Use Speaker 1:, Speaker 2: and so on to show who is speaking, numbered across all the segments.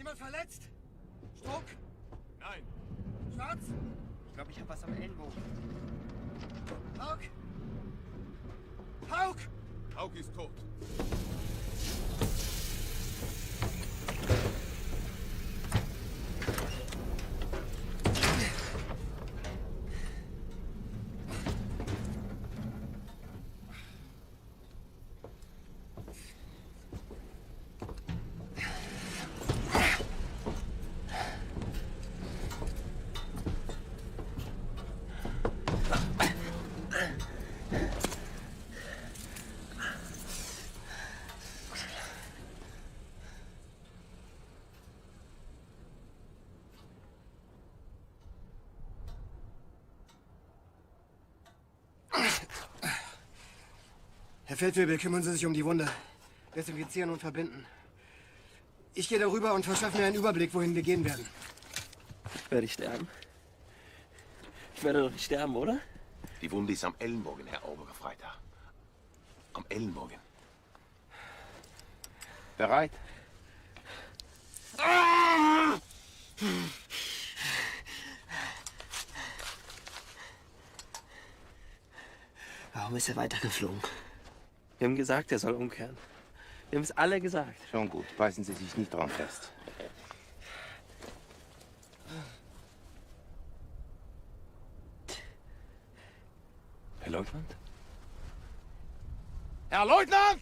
Speaker 1: Jemand verletzt? Struck?
Speaker 2: Nein.
Speaker 1: Schwarz?
Speaker 3: Ich glaube, ich habe was am Ellenbogen.
Speaker 1: Hauk? Hauk!
Speaker 2: Hauk ist tot.
Speaker 1: Herr Feldwebel, kümmern Sie sich um die Wunde. Desinfizieren und verbinden. Ich gehe darüber und verschaffe mir einen Überblick, wohin wir gehen werden.
Speaker 3: Werde ich sterben? Ich werde doch nicht sterben, oder?
Speaker 2: Die Wunde ist am Ellenbogen, Herr Obergefreiter. Am Ellenbogen. Bereit?
Speaker 3: Warum ist er weitergeflogen? Wir haben gesagt, er soll umkehren. Wir haben es alle gesagt.
Speaker 2: Schon gut, beißen Sie sich nicht dran fest. Herr Leutnant? Herr Leutnant!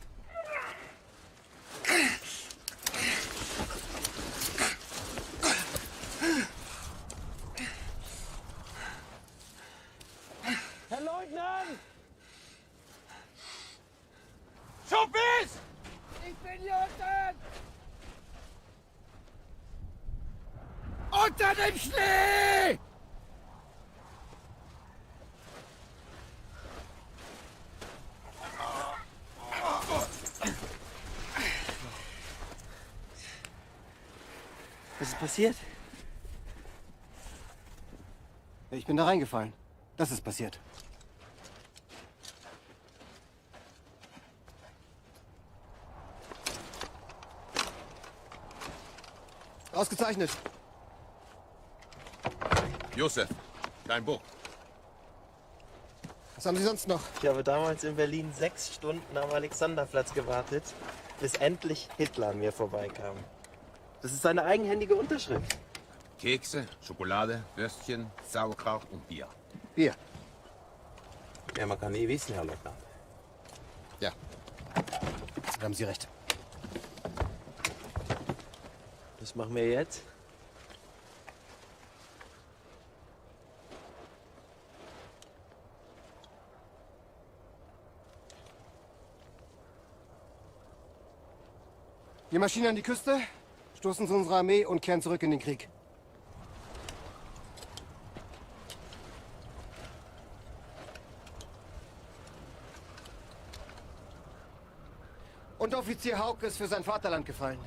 Speaker 3: Herr Leutnant!
Speaker 2: Schuppis!
Speaker 1: Ich bin hier unten! Unter dem Schnee!
Speaker 3: Was ist passiert?
Speaker 1: Ich bin da reingefallen. Das ist passiert. Ausgezeichnet.
Speaker 2: Josef, dein Buch.
Speaker 1: Was haben Sie sonst noch?
Speaker 3: Ich habe damals in Berlin 6 Stunden am Alexanderplatz gewartet, bis endlich Hitler an mir vorbeikam. Das ist seine eigenhändige Unterschrift.
Speaker 2: Kekse, Schokolade, Würstchen, Sauerkraut und Bier.
Speaker 1: Bier.
Speaker 2: Ja, man kann nie wissen, Herr Leutnant.
Speaker 1: Ja. Da haben Sie recht.
Speaker 3: Was machen wir jetzt?
Speaker 1: Wir marschieren an die Küste, stoßen zu unserer Armee und kehren zurück in den Krieg. Unteroffizier Haug ist für sein Vaterland gefallen.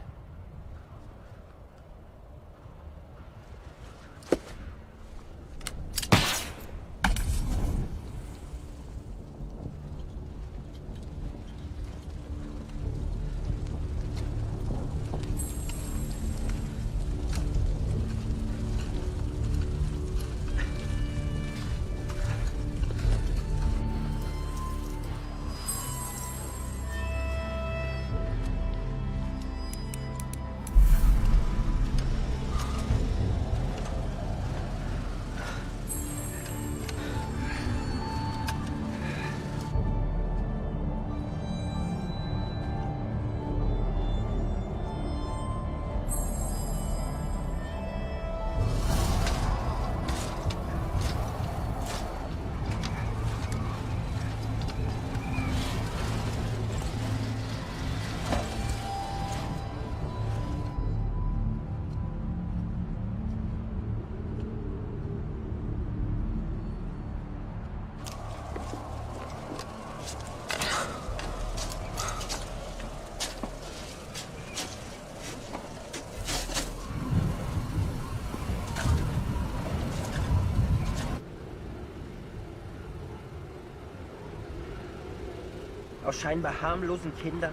Speaker 3: Aus scheinbar harmlosen Kindern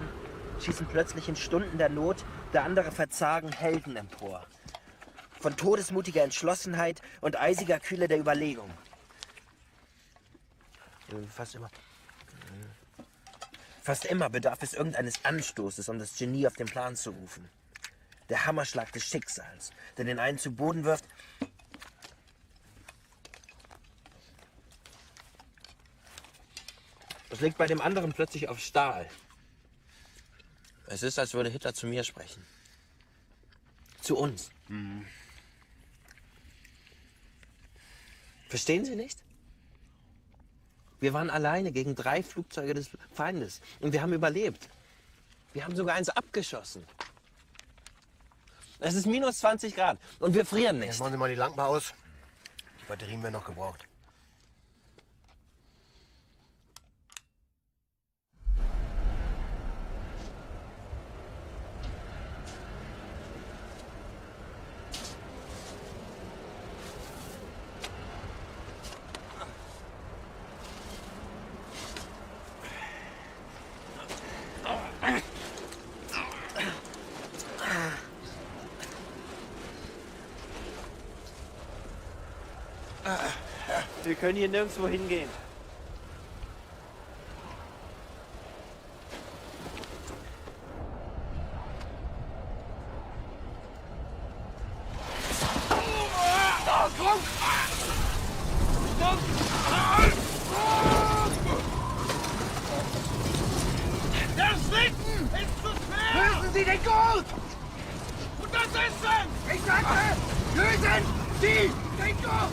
Speaker 3: schießen plötzlich in Stunden der Not der andere Verzagen Helden empor. Von todesmutiger Entschlossenheit und eisiger Kühle der Überlegung. Fast immer bedarf es irgendeines Anstoßes, um das Genie auf den Plan zu rufen. Der Hammerschlag des Schicksals, der den einen zu Boden wirft. Es liegt bei dem anderen plötzlich auf Stahl. Es ist, als würde Hitler zu mir sprechen. Zu uns. Mhm. Verstehen Sie nicht? Wir waren alleine gegen 3 Flugzeuge des Feindes. Und wir haben überlebt. Wir haben sogar eins abgeschossen. Es ist minus 20 Grad und wir frieren nicht.
Speaker 1: Jetzt machen Sie mal die Lampen aus. Die Batterien werden noch gebraucht.
Speaker 3: Wir können hier nirgendwo hingehen.
Speaker 4: Der Schlitten ist zu schwer! Lösen Sie den Gurt! Und das Essen! Ich sagte, lösen Sie den Gurt!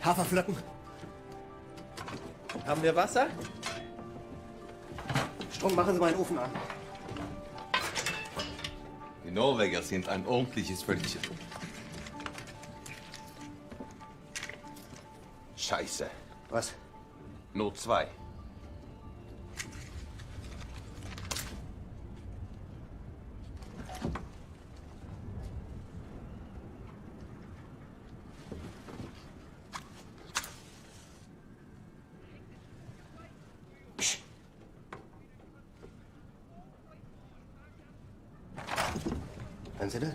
Speaker 1: Haferflocken.
Speaker 3: Haben wir Wasser?
Speaker 1: Strom, machen Sie mal einen Ofen an.
Speaker 2: Die Norweger sind ein ordentliches Völkchen. Scheiße.
Speaker 1: Was?
Speaker 2: Not 2.
Speaker 1: Hören Sie das?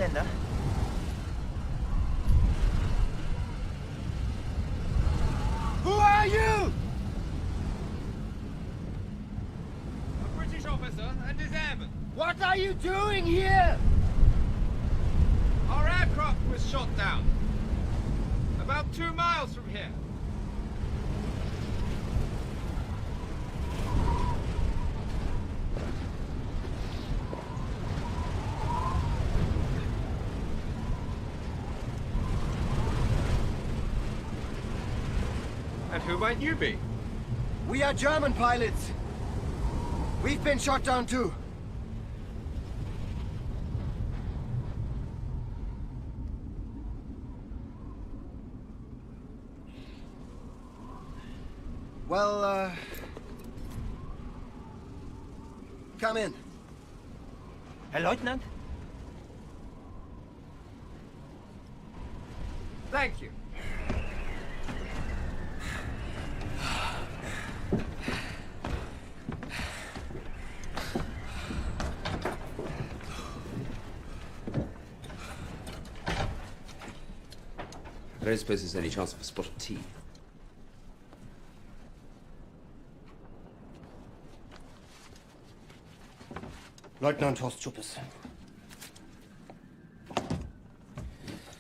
Speaker 3: Engländer?
Speaker 4: Who are you?
Speaker 5: A British officer and his airman.
Speaker 4: What are you doing here?
Speaker 5: Our aircraft was shot down. About 2 miles from here. And who might you be?
Speaker 1: We are German pilots. We've been shot down too. Well, come in.
Speaker 3: Herr Leutnant?
Speaker 5: Thank you.
Speaker 6: I don't suppose there's any chance of a spot of tea.
Speaker 1: Leutnant Horst Schuppes.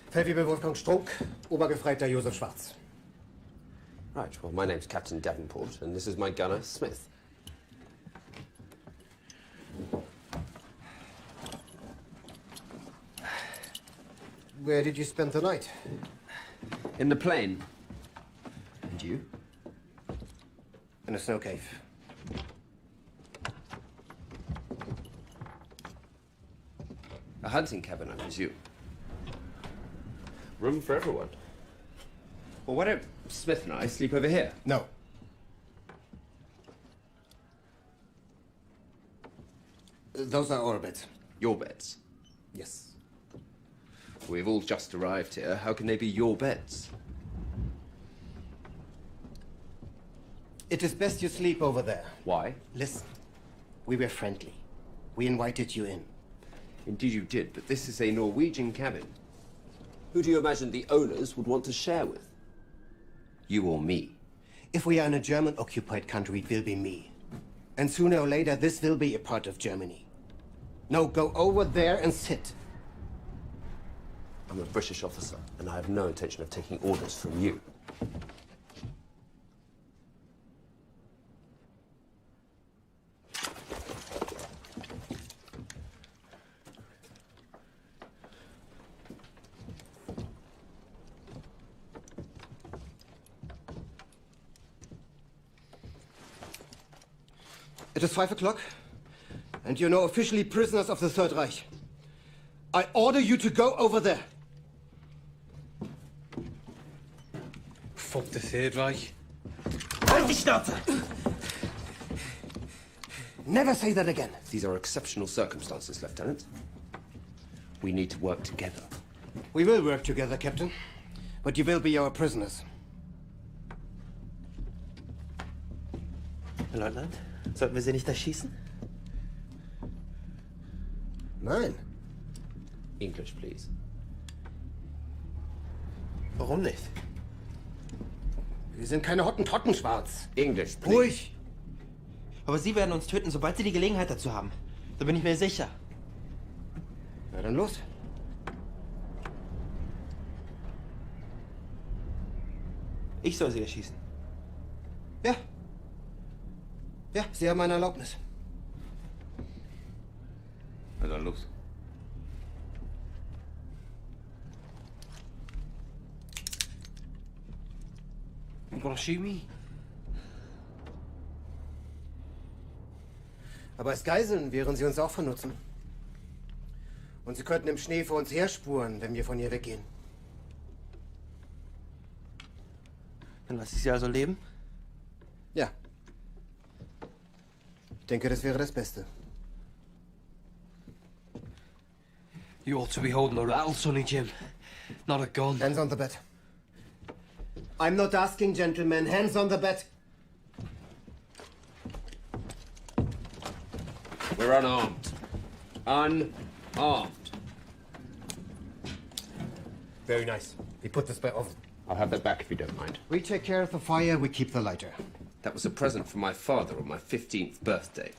Speaker 1: Feldwebel Wolfgang Strunk, Obergefreiter Josef Schwarz.
Speaker 6: Right, well, my name's Captain Davenport, and this is my gunner, Smith.
Speaker 1: Where did you spend the night?
Speaker 6: In the plane. And you?
Speaker 1: In a snow cave.
Speaker 6: A hunting cabin, I presume. Room for everyone. Well, why don't Smith and I sleep over here?
Speaker 1: No. Those are our beds.
Speaker 6: Your beds.
Speaker 1: Yes.
Speaker 6: We've all just arrived here. How can they be your beds?
Speaker 1: It is best you sleep over there.
Speaker 6: Why?
Speaker 1: Listen, we were friendly. We invited you in.
Speaker 6: Indeed you did, but this is a Norwegian cabin. Who do you imagine the owners would want to share with? You or me?
Speaker 1: If we are in a German-occupied country, it will be me. And sooner or later, this will be a part of Germany. No, go over there and sit.
Speaker 6: I'm a British officer, and I have no intention of taking orders from you.
Speaker 1: It is 5 o'clock, and you're now officially prisoners of the Third Reich. I order you to go over there.
Speaker 7: Fuck the Third Reich.
Speaker 3: Halt die Schnauze!
Speaker 1: Never say that again.
Speaker 6: These are exceptional circumstances, Lieutenant. We need to work together.
Speaker 1: We will work together, Captain. But you will be our prisoners.
Speaker 3: Herr Leutnant, sollten wir sie nicht erschießen?
Speaker 1: Nein.
Speaker 6: English, please.
Speaker 3: Warum nicht?
Speaker 1: Wir sind keine Hottentotten, Schwarz.
Speaker 6: English, please.
Speaker 1: Ruhig.
Speaker 3: Aber Sie werden uns töten, sobald Sie die Gelegenheit dazu haben. Da bin ich mir sicher.
Speaker 1: Na dann los.
Speaker 3: Ich soll Sie erschießen.
Speaker 1: Ja. Ja, Sie haben meine Erlaubnis.
Speaker 2: Na dann los.
Speaker 7: You gonna shoot me?
Speaker 1: Aber als Geiseln wären Sie uns auch von Nutzen. Und Sie könnten im Schnee vor uns herspuren, wenn wir von hier weggehen.
Speaker 3: Dann lasse ich Sie also leben?
Speaker 1: Ja. Ich denke, das wäre das Beste.
Speaker 7: You ought to be holding a rattle, Sonny Jim. Not a gun.
Speaker 1: Hands on the bed. I'm not asking, gentlemen. Hands on the bed.
Speaker 6: We're unarmed. Unarmed.
Speaker 1: Very nice. We put this by oven.
Speaker 6: I'll have that back if you don't mind.
Speaker 1: We take care of the fire, we keep the lighter.
Speaker 6: That was a present from my father on my 15th birthday.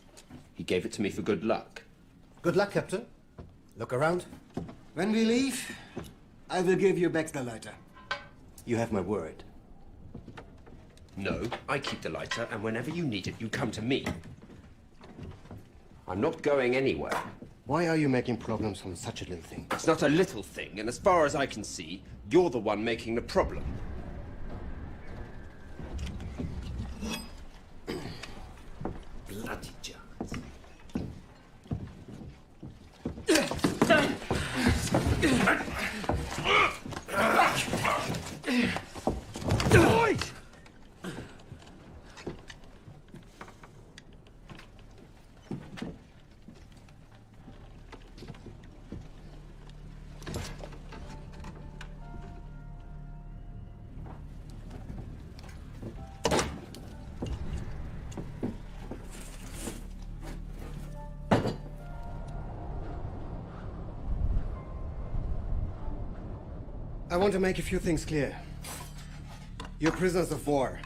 Speaker 6: He gave it to me for good luck.
Speaker 1: Good luck, Captain. Look around. When we leave, I will give you back the lighter. You have my word.
Speaker 6: No, I keep the lighter, and whenever you need it, you come to me. I'm not going anywhere.
Speaker 1: Why are you making problems from such a little thing?
Speaker 6: It's not a little thing, and as far as I can see, you're the one making the problem. Bloody Germans.
Speaker 1: I want to make a few things clear. You're prisoners of war.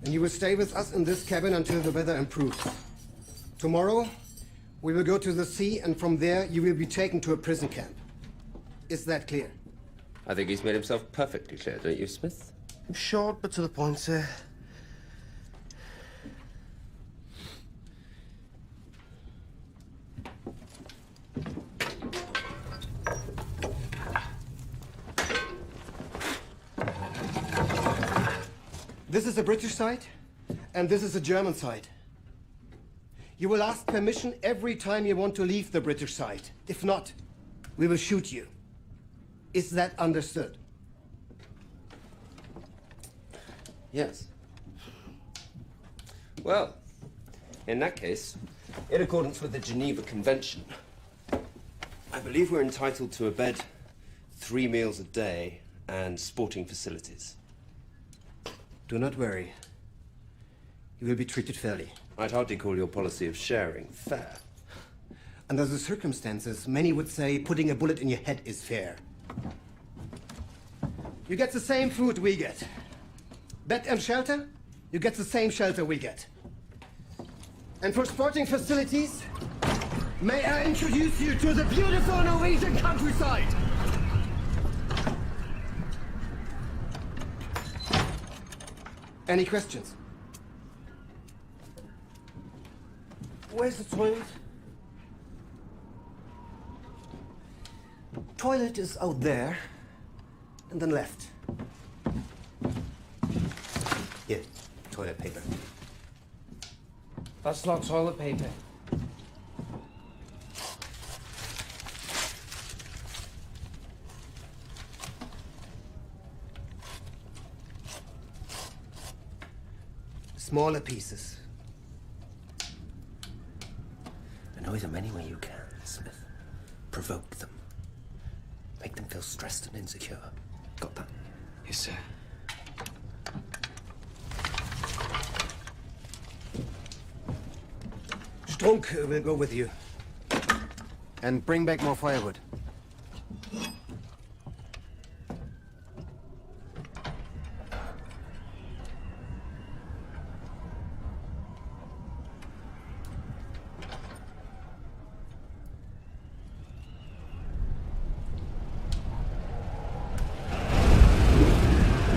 Speaker 1: And you will stay with us in this cabin until the weather improves. Tomorrow, we will go to the sea, and from there, you will be taken to a prison camp. Is that clear?
Speaker 6: I think he's made himself perfectly clear, don't you, Smith?
Speaker 1: Short, but to the point, sir. This is the British side, and this is the German side. You will ask permission every time you want to leave the British side. If not, we will shoot you. Is that understood?
Speaker 6: Yes. Well, in that case, in accordance with the Geneva Convention, I believe we're entitled to a bed, 3 meals a day, and sporting facilities.
Speaker 1: Do not worry. You will be treated fairly.
Speaker 6: I'd hardly call your policy of sharing fair.
Speaker 1: Under the circumstances, many would say putting a bullet in your head is fair. You get the same food we get. Bed and shelter, you get the same shelter we get. And for sporting facilities, may I introduce you to the beautiful Norwegian countryside? Any questions? Where's the toilet? Toilet is out there, and then left. Here, toilet paper.
Speaker 7: That's not toilet paper.
Speaker 1: Smaller pieces.
Speaker 3: Annoy them any way you can, Smith. Provoke them. Make them feel stressed and insecure. Got that?
Speaker 7: Yes, sir.
Speaker 1: Strunk will go with you. And bring back more firewood.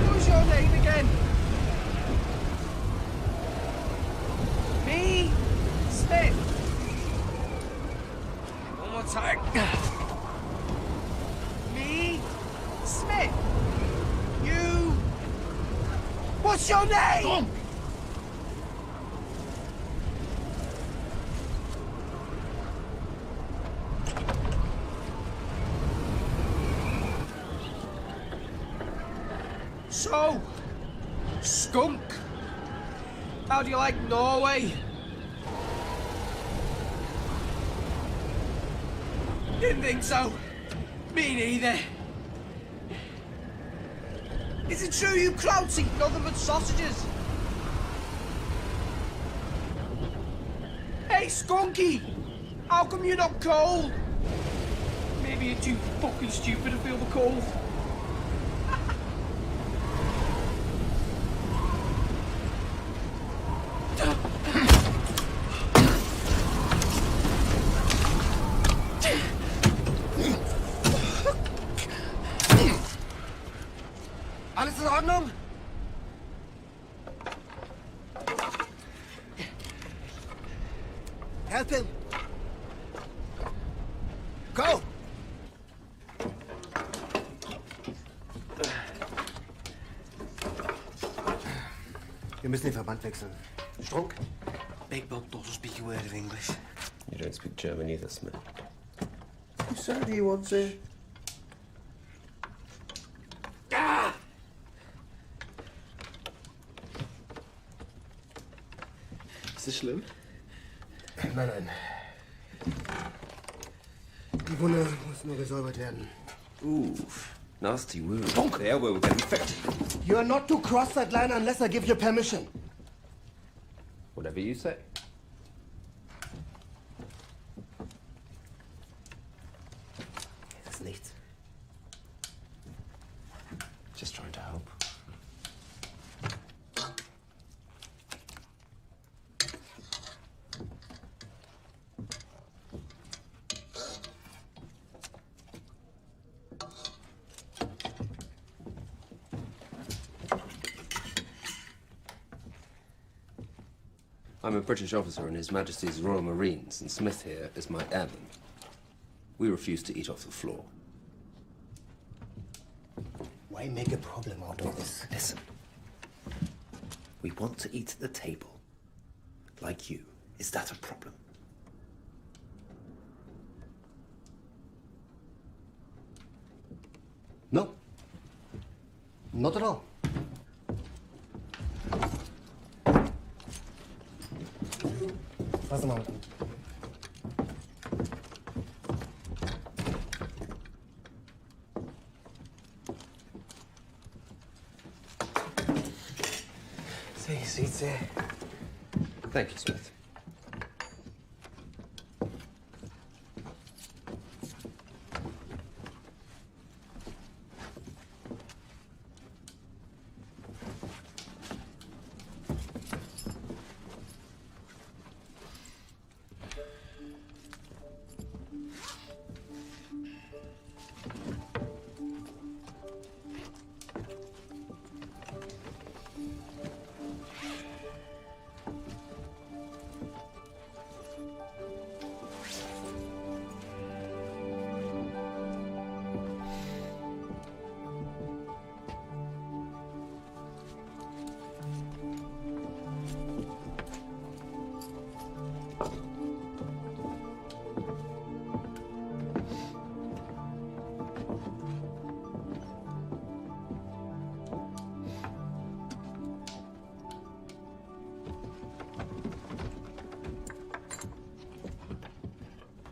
Speaker 4: What's your name again? Me? Smith. One more time. Me? Smith. You? What's your name? So, skunk. How do you like Norway? Didn't think so. Me neither. Is it true you Krauts eat nothing but sausages? Hey, Skunky! How come you're not cold? Maybe you're too fucking stupid to feel the cold.
Speaker 1: Help him! Go! Wir müssen den Verband wechseln. Strunk?
Speaker 7: Big Bob doesn't speak a word of English.
Speaker 6: You don't speak German either, Smith.
Speaker 7: So do you want to? Ist das schlimm?
Speaker 1: Nein, nein. Die Wunde muss nur gesäubert werden.
Speaker 6: Ooh, nasty wound. The elbow will get infected.
Speaker 1: You are not to cross that line unless I give you permission.
Speaker 6: Whatever you say.
Speaker 1: Das ist nichts.
Speaker 6: Just trying to help. I'm a British officer in His Majesty's Royal Marines, and Smith here is my airman. We refuse to eat off the floor.
Speaker 1: Why make a problem out of this?
Speaker 6: Listen. We want to eat at the table. Like you. Is that a problem?
Speaker 1: No. Not at all. Fass mal.
Speaker 7: Take a seat, sir.
Speaker 6: Thank you, Smith.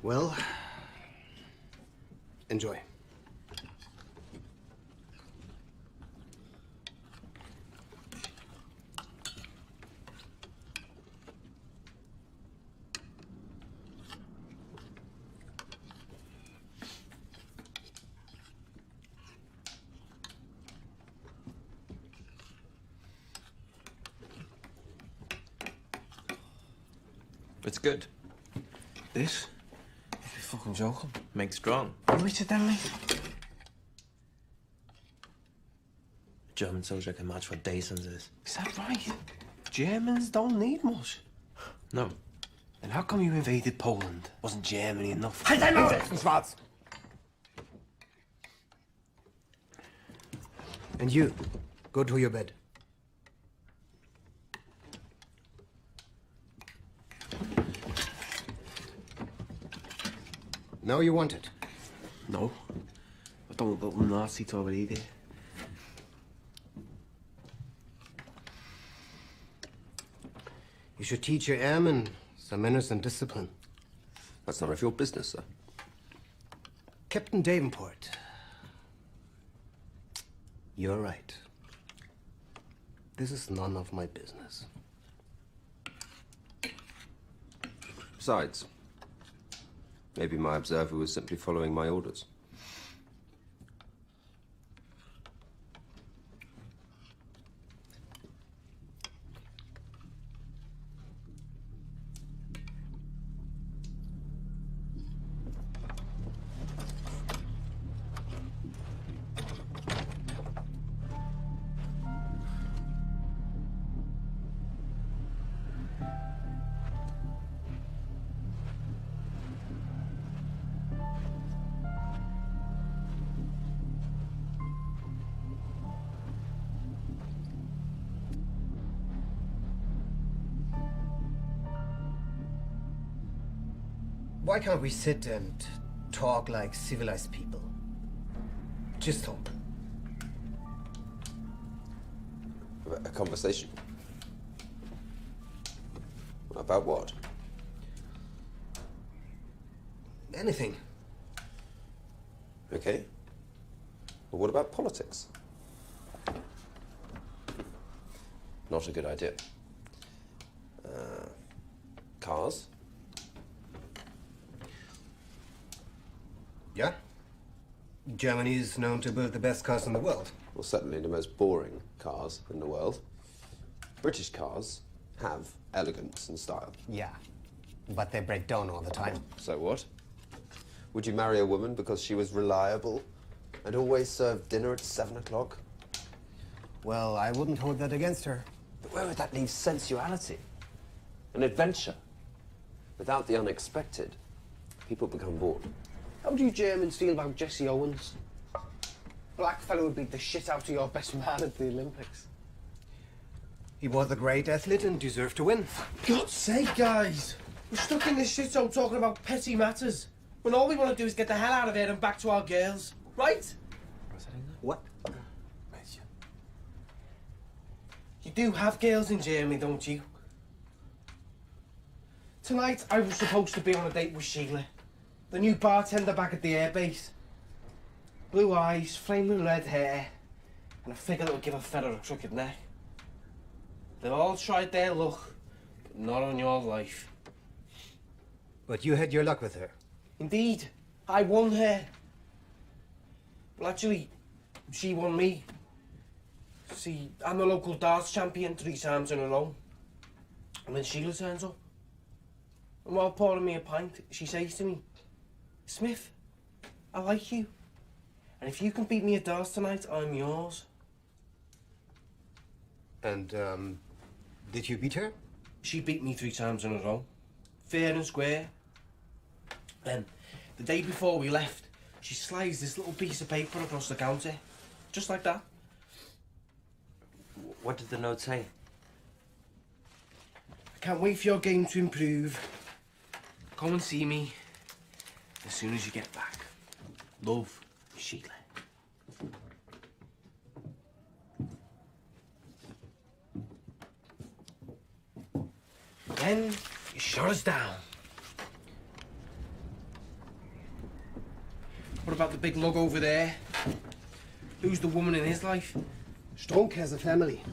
Speaker 1: Well, enjoy.
Speaker 3: It's good.
Speaker 7: This? You're fucking joking.
Speaker 3: Make strong.
Speaker 7: You eat it then, mate?
Speaker 3: A German soldier can march for days on this.
Speaker 7: Is that right? Germans don't need much.
Speaker 3: No.
Speaker 7: Then how come you invaded Poland? Wasn't Germany enough?
Speaker 1: Halt dein Maul! Schwarz! And you, go to your bed. Now you want it.
Speaker 7: No. I don't want the Nazi talk either.
Speaker 1: You should teach your airmen some manners and discipline.
Speaker 6: That's none of your business, sir.
Speaker 1: Captain Davenport. You're right. This is none of my business.
Speaker 6: Besides, maybe my observer was simply following my orders.
Speaker 1: Why can't we sit and talk like civilized people? Just talk.
Speaker 6: A conversation? About what?
Speaker 1: Anything.
Speaker 6: Okay. Well, what about politics? Not a good idea. Cars?
Speaker 1: Yeah? Germany is known to build the best cars in the world.
Speaker 6: Well, certainly the most boring cars in the world. British cars have elegance and style.
Speaker 1: Yeah, but they break down all the time.
Speaker 6: So what? Would you marry a woman because she was reliable and always served dinner at 7 o'clock?
Speaker 1: Well, I wouldn't hold that against her.
Speaker 6: But where would that leave sensuality? An adventure? Without the unexpected, people become bored.
Speaker 7: How do you Germans feel about Jesse Owens? Black fellow would beat the shit out of your best man at the Olympics.
Speaker 1: He was a great athlete and deserved to win.
Speaker 8: God's sake, guys! We're stuck in this shithole talking about petty matters, when all we want to do is get the hell out of here and back to our girls, right?
Speaker 1: What?
Speaker 8: You do have girls in Germany, don't you? Tonight, I was supposed to be on a date with Sheila, the new bartender back at the airbase. Blue eyes, flaming red hair, and a figure that would give a feather a crooked neck. They've all tried their luck, but not on your life.
Speaker 1: But you had your luck with her.
Speaker 8: Indeed, I won her. Well, actually, she won me. See, I'm the local darts champion 3 times in a row. And then Sheila turns up. And while pouring me a pint, she says to me, "Smith, I like you. And if you can beat me at darts tonight, I'm yours."
Speaker 1: And, did you beat her?
Speaker 8: She beat me 3 times in a row. Fair and square. Then, the day before we left, she slides this little piece of paper across the counter. Just like that.
Speaker 3: What did the note say?
Speaker 8: "I can't wait for your game to improve. Come and see me as soon as you get back. Love, Sheila." Then you shot us down. What about the big lug over there? Who's the woman in his life?
Speaker 1: Strunk has a family.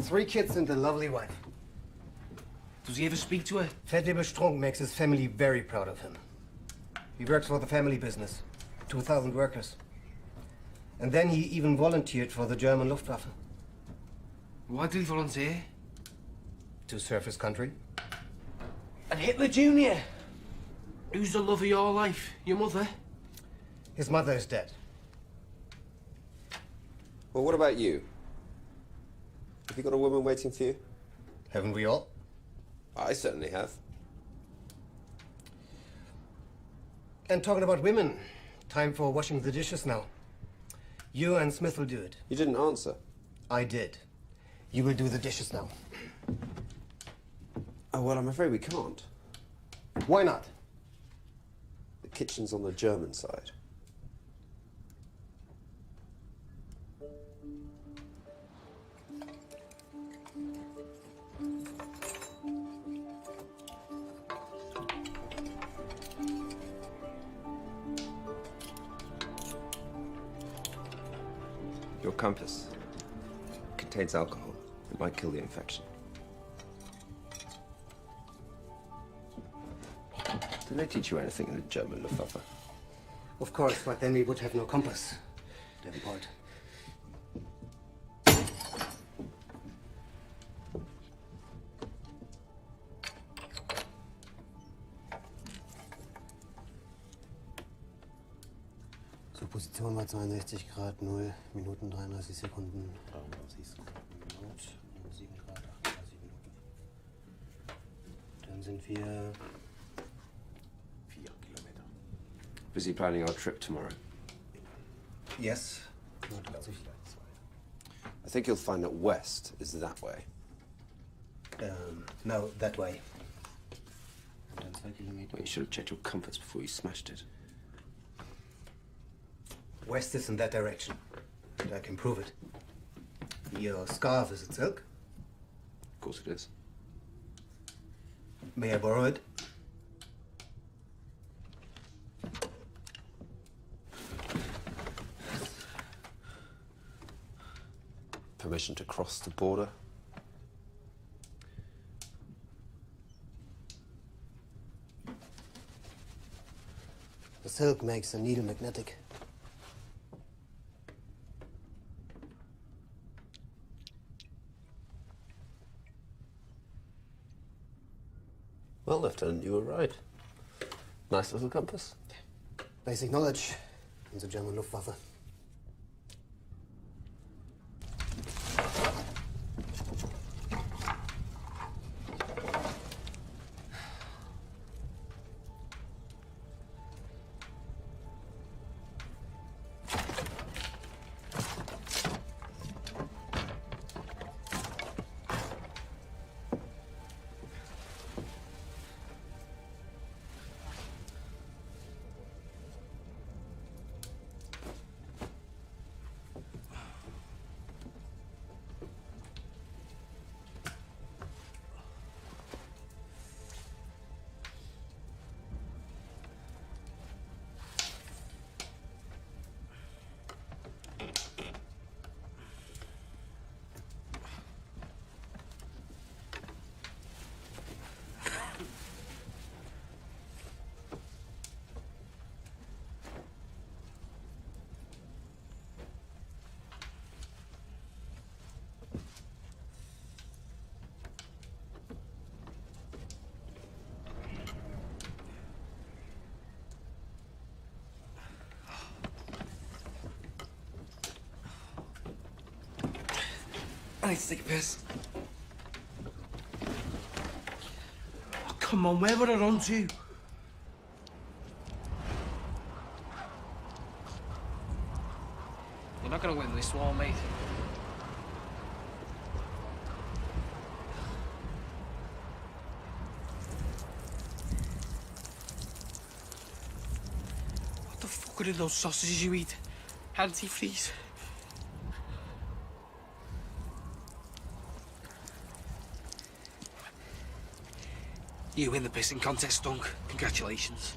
Speaker 1: 3 kids and a lovely wife.
Speaker 8: Does he ever speak to her?
Speaker 1: Fettleber Strunk makes his family very proud of him. He works for the family business. 2,000 workers. And then he even volunteered for the German Luftwaffe.
Speaker 8: Why did he volunteer?
Speaker 1: To serve his country.
Speaker 8: And Hitler Jr.? Who's the love of your life? Your mother?
Speaker 1: His mother is dead.
Speaker 6: Well, what about you? Have you got a woman waiting for you?
Speaker 1: Haven't we all?
Speaker 6: I certainly have.
Speaker 1: And talking about women, time for washing the dishes now. You and Smith will do it.
Speaker 6: You didn't answer.
Speaker 1: I did. You will do the dishes now.
Speaker 6: Oh, well, I'm afraid we can't.
Speaker 1: Why not?
Speaker 6: The kitchen's on the German side. Your compass contains alcohol. It might kill the infection. Did they teach you anything in the German Luftwaffe?
Speaker 1: Of course, but then we would have no compass. Davenport.
Speaker 9: So, Position war 62 Grad 0 Minuten 33 Sekunden. 33 Sekunden Not und 7 Grad 38 Minuten. Dann sind wir 4 Kilometer.
Speaker 6: Busy planning our trip tomorrow.
Speaker 1: Yes.
Speaker 9: 85.
Speaker 6: I think you'll find that west is that way.
Speaker 1: No, that way.
Speaker 9: Und dann 2 Kilometer.
Speaker 6: mean? Well, you should have checked your compass before you smashed it.
Speaker 1: West is in that direction. And I can prove it. Your scarf, is it silk?
Speaker 6: Of course it is.
Speaker 1: May I borrow it?
Speaker 6: Permission to cross the border?
Speaker 9: The silk makes the needle magnetic.
Speaker 6: Well, Lieutenant, you were right. Nice little compass.
Speaker 9: Basic knowledge in the German Luftwaffe.
Speaker 8: I need to take a piss. Oh, come on, where would I run to?
Speaker 7: You're not gonna win this war, mate.
Speaker 8: What the fuck are in those sausages you eat? Antifreeze. You win the pissing contest, Dunk. Congratulations.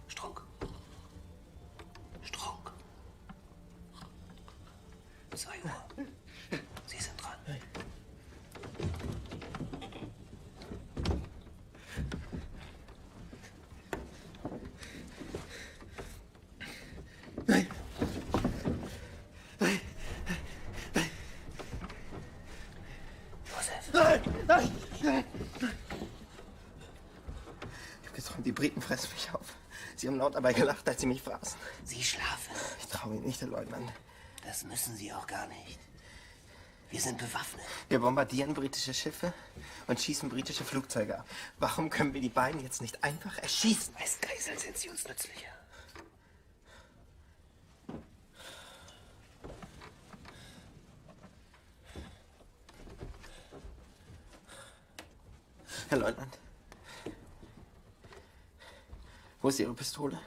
Speaker 9: Strunk. Strunk. 2 Uhr. Sie sind dran.
Speaker 8: Nein. Nein. Nein.
Speaker 9: Josef.
Speaker 7: Nein! Nein! Nein! Ich hab geträumt, die Briten fressen mich auf. Sie haben laut dabei gelacht, als sie mich fraßen.
Speaker 9: Sie schlafen.
Speaker 7: Ich traue Ihnen nicht, Herr Leutnant.
Speaker 9: Das müssen Sie auch gar nicht. Wir sind bewaffnet.
Speaker 7: Wir bombardieren britische Schiffe und schießen britische Flugzeuge ab. Warum können wir die beiden jetzt nicht einfach erschießen?
Speaker 9: Als Geiseln sind sie uns nützlicher.
Speaker 7: Herr Leutnant. Wo ist Ihre Pistole?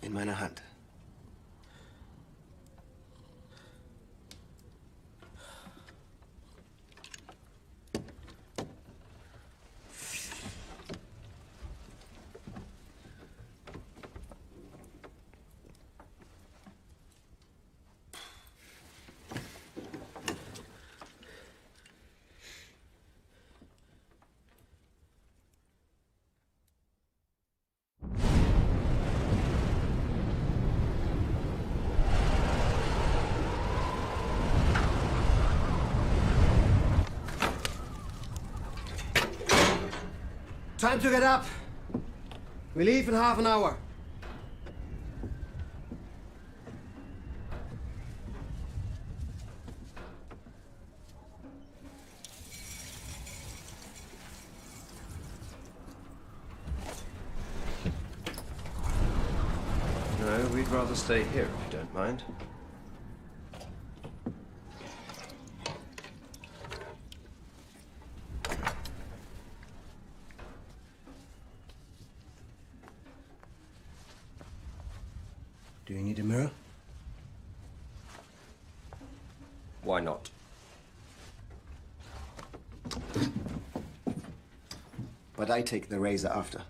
Speaker 9: In meiner Hand.
Speaker 1: Time to get up. We leave in half an hour.
Speaker 6: we'd rather stay here if you don't mind.
Speaker 1: Do you need a mirror?
Speaker 6: Why not?
Speaker 1: But I take the razor after.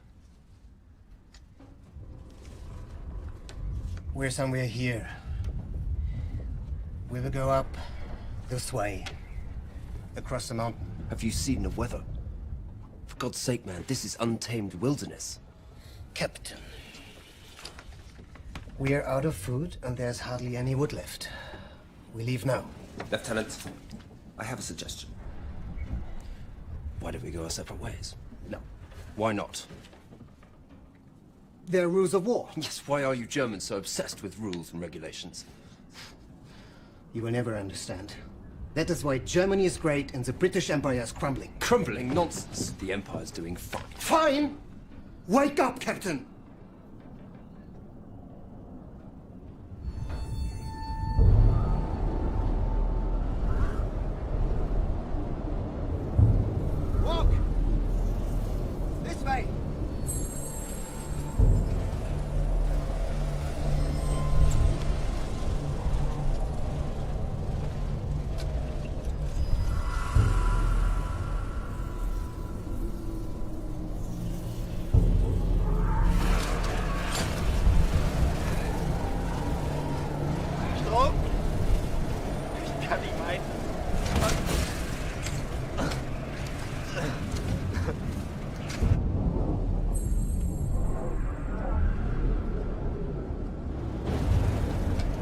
Speaker 1: We're somewhere here. We will go up this way, across the mountain.
Speaker 6: Have you seen the weather? For God's sake, man, this is untamed wilderness.
Speaker 1: Captain, we are out of food and there's hardly any wood left. We leave now.
Speaker 6: Lieutenant, I have a suggestion. Why don't we go our separate ways?
Speaker 1: No.
Speaker 6: Why not?
Speaker 1: There are rules of war.
Speaker 6: Yes, why are you Germans so obsessed with rules and regulations?
Speaker 1: You will never understand. That is why Germany is great and the British Empire is crumbling.
Speaker 6: Crumbling nonsense. The Empire's doing fine.
Speaker 1: Fine! Wake up, Captain!
Speaker 4: Walk! This way! Strom! Ich kann nicht meinen.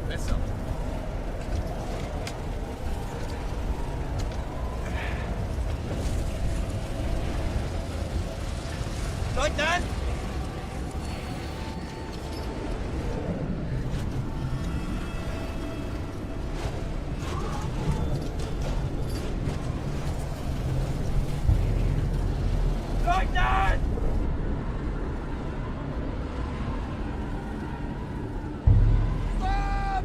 Speaker 5: Besser.
Speaker 4: Leutnant! Leutnant! Stop!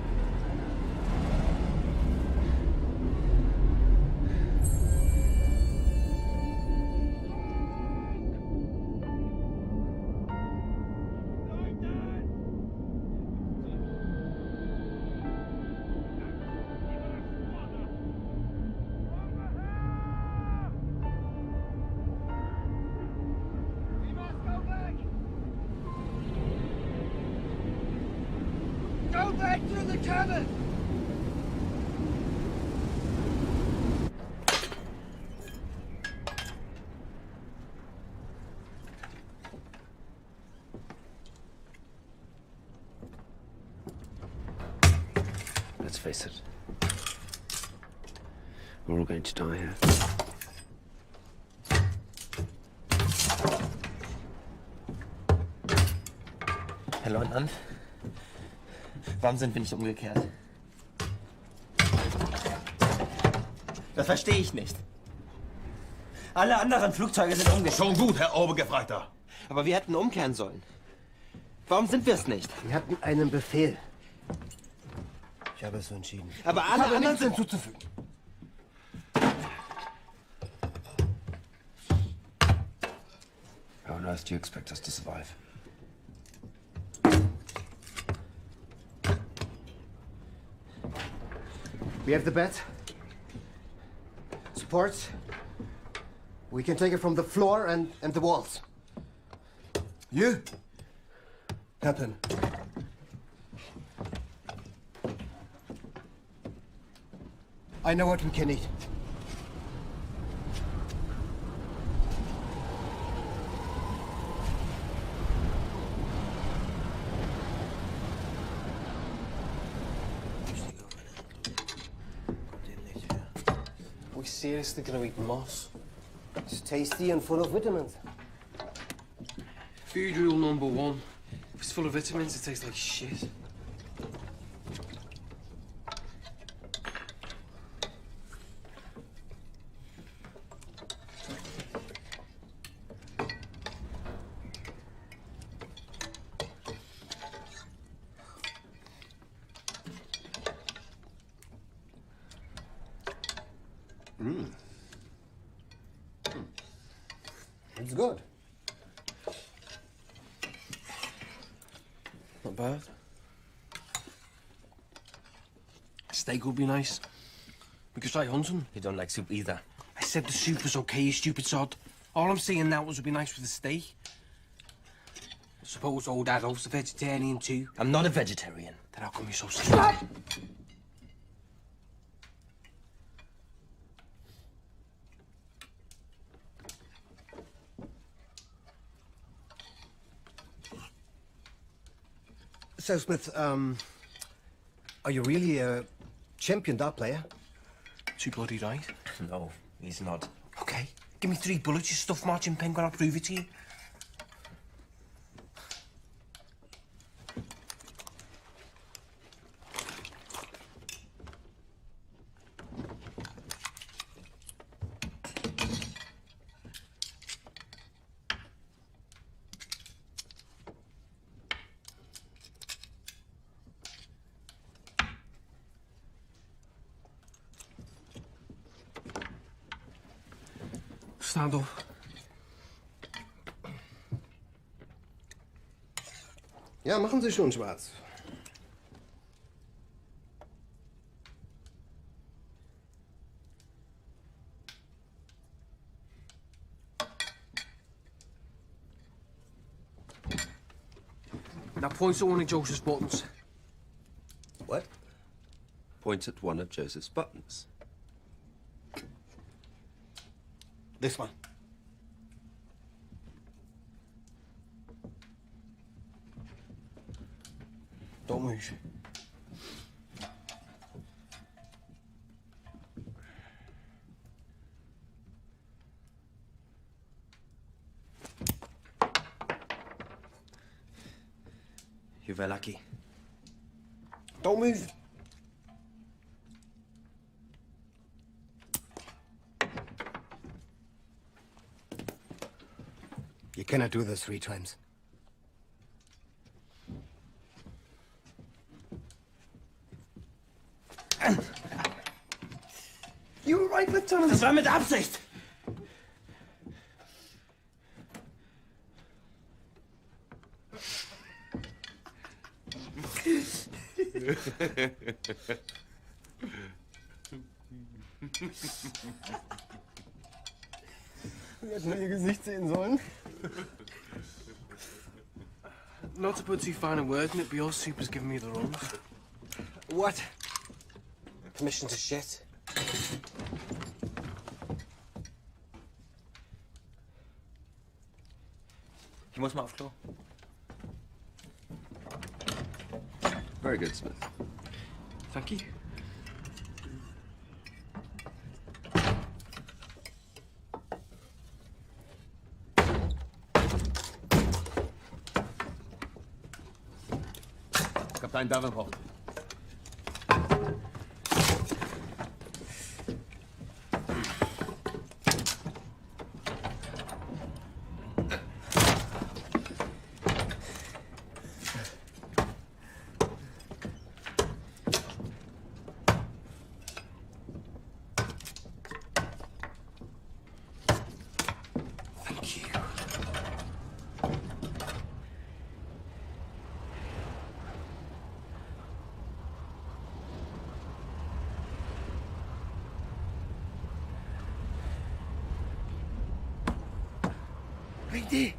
Speaker 4: We must go back! Go back to the cabin!
Speaker 6: Let's face it. We're all going to die here.
Speaker 3: Herr Leutnant, warum sind wir nicht umgekehrt? Das verstehe ich nicht. Alle anderen Flugzeuge sind umgekehrt.
Speaker 2: Schon gut, Herr Obergefreiter.
Speaker 3: Aber wir hätten umkehren sollen. Warum sind wir es nicht?
Speaker 1: Wir hatten einen Befehl. Ich habe es so entschieden.
Speaker 3: Aber alle anderen
Speaker 1: Nichts
Speaker 3: sind...
Speaker 1: hinzuzufügen.
Speaker 6: How on earth do you expect us to survive?
Speaker 1: We have the bed. Supports. We can take it from the floor and the walls. You? Captain. I know what we can eat.
Speaker 7: We seriously gonna eat moss?
Speaker 1: It's tasty and full of vitamins.
Speaker 8: Food rule number 1. If it's full of vitamins, it tastes like shit.
Speaker 1: It's good.
Speaker 8: Not bad. Steak would be nice. We could try hunting.
Speaker 3: You don't like soup either.
Speaker 8: I said the soup was okay, you stupid sod. All I'm saying now was it would be nice with a steak. I suppose old Adolf's a vegetarian too.
Speaker 3: I'm not a vegetarian.
Speaker 8: Then how come you're so scared?
Speaker 1: So, Smith, are you really a champion dart player?
Speaker 8: Too bloody right.
Speaker 3: No, he's not.
Speaker 8: Okay, give me 3 bullets, you stuff marching penguin, I'll prove it to you. Stand up.
Speaker 1: Ja, machen Sie schon, Schwarz.
Speaker 8: Now point at one of Joseph's buttons.
Speaker 6: What? Point at one of Joseph's buttons.
Speaker 1: This one.
Speaker 8: Don't move.
Speaker 3: You were lucky.
Speaker 8: Don't move.
Speaker 1: You cannot do this 3 times.
Speaker 8: You were right, Lieutenant.
Speaker 3: Das war mit Absicht.
Speaker 1: Wir hätten nur Ihr Gesicht sehen sollen.
Speaker 8: Not to put too fine a word in it, but your soup has given me the runs.
Speaker 7: What? Permission to shit?
Speaker 3: Ich muss mal aufs Klo.
Speaker 6: Very good, Smith.
Speaker 8: Thank you.
Speaker 2: Kaptein Davenport.
Speaker 8: Thank you.
Speaker 4: Reindeer!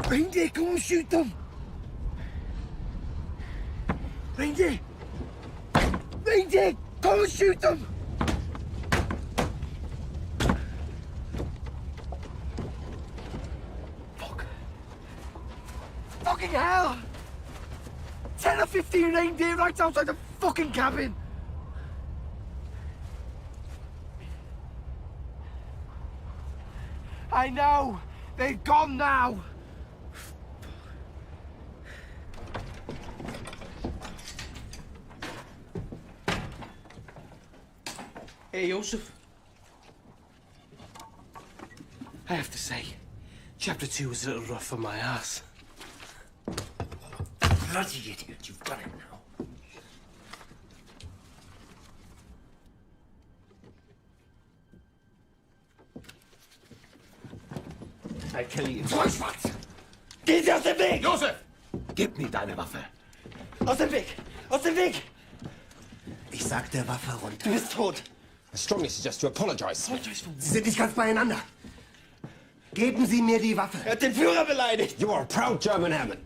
Speaker 4: Reindeer, come and shoot them! Reindeer! Reindeer, come and shoot them! Fuck. Fucking hell! 10 or 15 reindeer right outside the fucking cabin! I know! They've gone now!
Speaker 8: Hey, Joseph. I have to say, chapter 2 was a little rough for my ass.
Speaker 3: Bloody idiot, you've done it now. I kill you.
Speaker 4: Schwarz! Gehen Sie aus dem Weg!
Speaker 2: Josef! Gib mir deine Waffe.
Speaker 4: Aus dem Weg! Aus dem Weg!
Speaker 1: Ich sagte Waffe runter.
Speaker 4: Du bist tot!
Speaker 6: I strongly suggest you apologize.
Speaker 1: Sie sind nicht ganz beieinander. Geben Sie mir die Waffe.
Speaker 4: Er hat den Führer beleidigt!
Speaker 6: You are a proud German airman.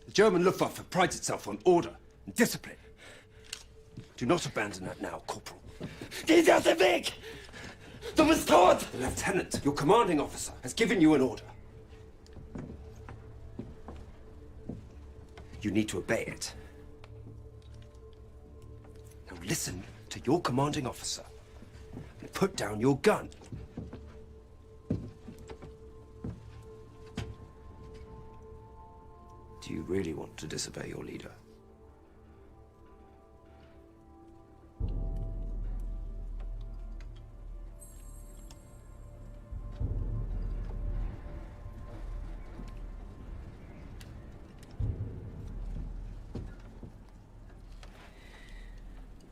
Speaker 1: The German Luftwaffe prides itself on order and discipline. Do not abandon that now, Corporal.
Speaker 4: Gehen Sie aus dem Weg! Du bist tot!
Speaker 6: The lieutenant, your commanding officer, has given you an order. You need to obey it. Now listen to your commanding officer and put down your gun. Do you really want to disobey your leader?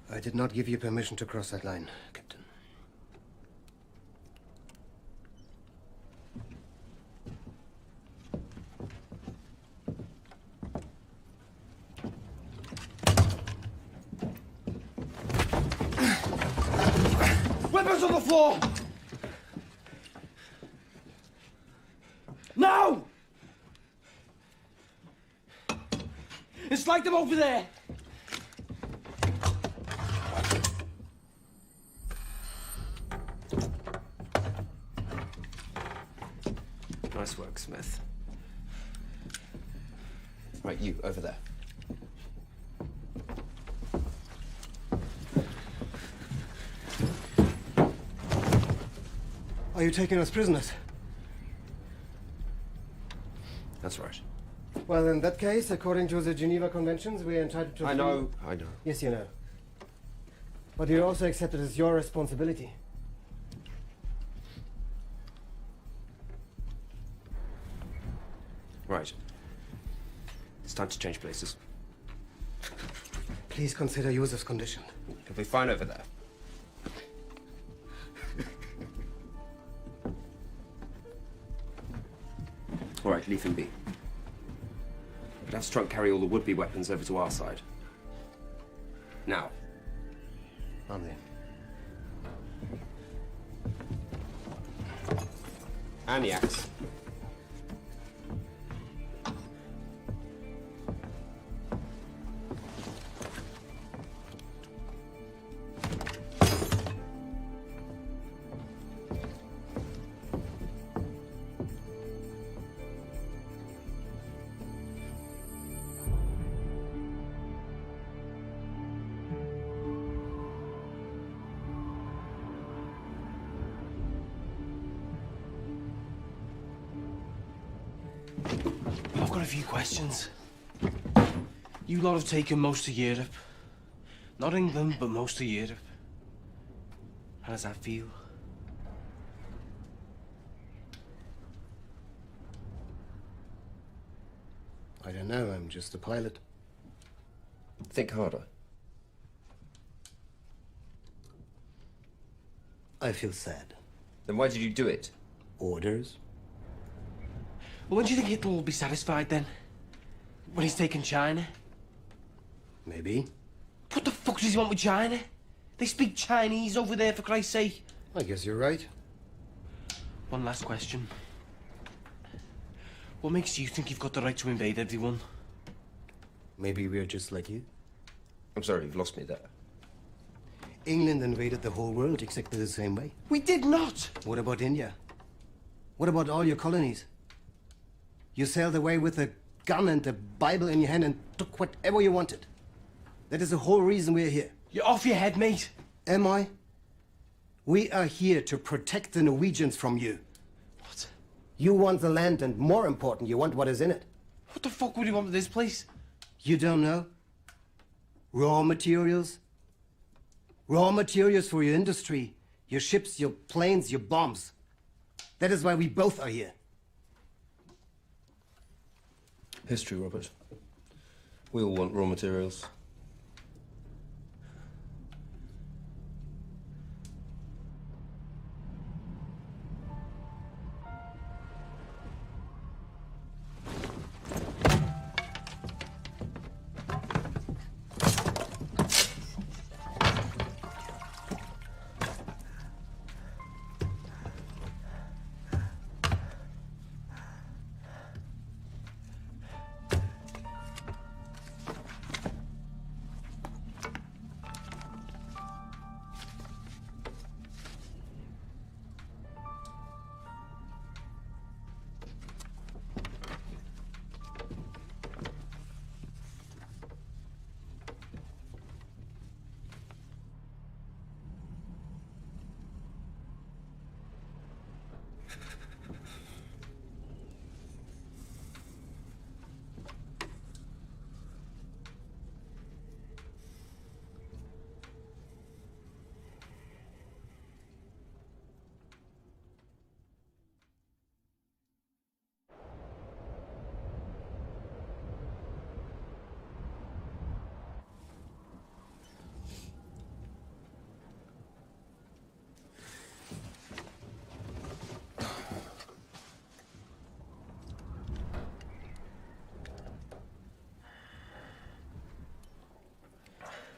Speaker 1: I did not give you permission to cross that line, Captain.
Speaker 8: Weapons on the floor! Now! It's like them over there!
Speaker 6: Nice work, Smith. Right, you, over there.
Speaker 1: Are you taking us prisoners?
Speaker 6: That's right.
Speaker 1: Well, in that case, according to the Geneva Conventions, we are entitled to...
Speaker 6: I know.
Speaker 1: Yes, you know. But you also accept it as your responsibility.
Speaker 6: Right. It's time to change places.
Speaker 1: Please consider Josef's condition.
Speaker 6: He'll be fine over there. All right, leave him be. But have Strunk carry all the would-be weapons over to our side. Now.
Speaker 1: On there.
Speaker 6: And the axe.
Speaker 8: I've got a few questions. You lot have taken most of Europe. Not England, but most of Europe. How does that feel?
Speaker 1: I don't know, I'm just a pilot.
Speaker 6: Think harder.
Speaker 1: I feel sad.
Speaker 6: Then why did you do it?
Speaker 1: Orders?
Speaker 8: Well, when do you think Hitler will be satisfied then? When he's taken China?
Speaker 1: Maybe.
Speaker 8: What the fuck does he want with China? They speak Chinese over there, for Christ's sake.
Speaker 1: I guess you're right.
Speaker 8: One last question. What makes you think you've got the right to invade everyone?
Speaker 1: Maybe we're just like you.
Speaker 6: I'm sorry, you've lost me there.
Speaker 1: England invaded the whole world exactly the same way.
Speaker 8: We did not!
Speaker 1: What about India? What about all your colonies? You sailed away with a gun and a Bible in your hand and took whatever you wanted. That is the whole reason we're here.
Speaker 8: You're off your head, mate.
Speaker 1: Am I? We are here to protect the Norwegians from you.
Speaker 8: What?
Speaker 1: You want the land, and more important, you want what is in it.
Speaker 8: What the fuck would you want with this place?
Speaker 1: You don't know? Raw materials? Raw materials for your industry, your ships, your planes, your bombs. That is why we both are here.
Speaker 6: History, Robert. We all want raw materials.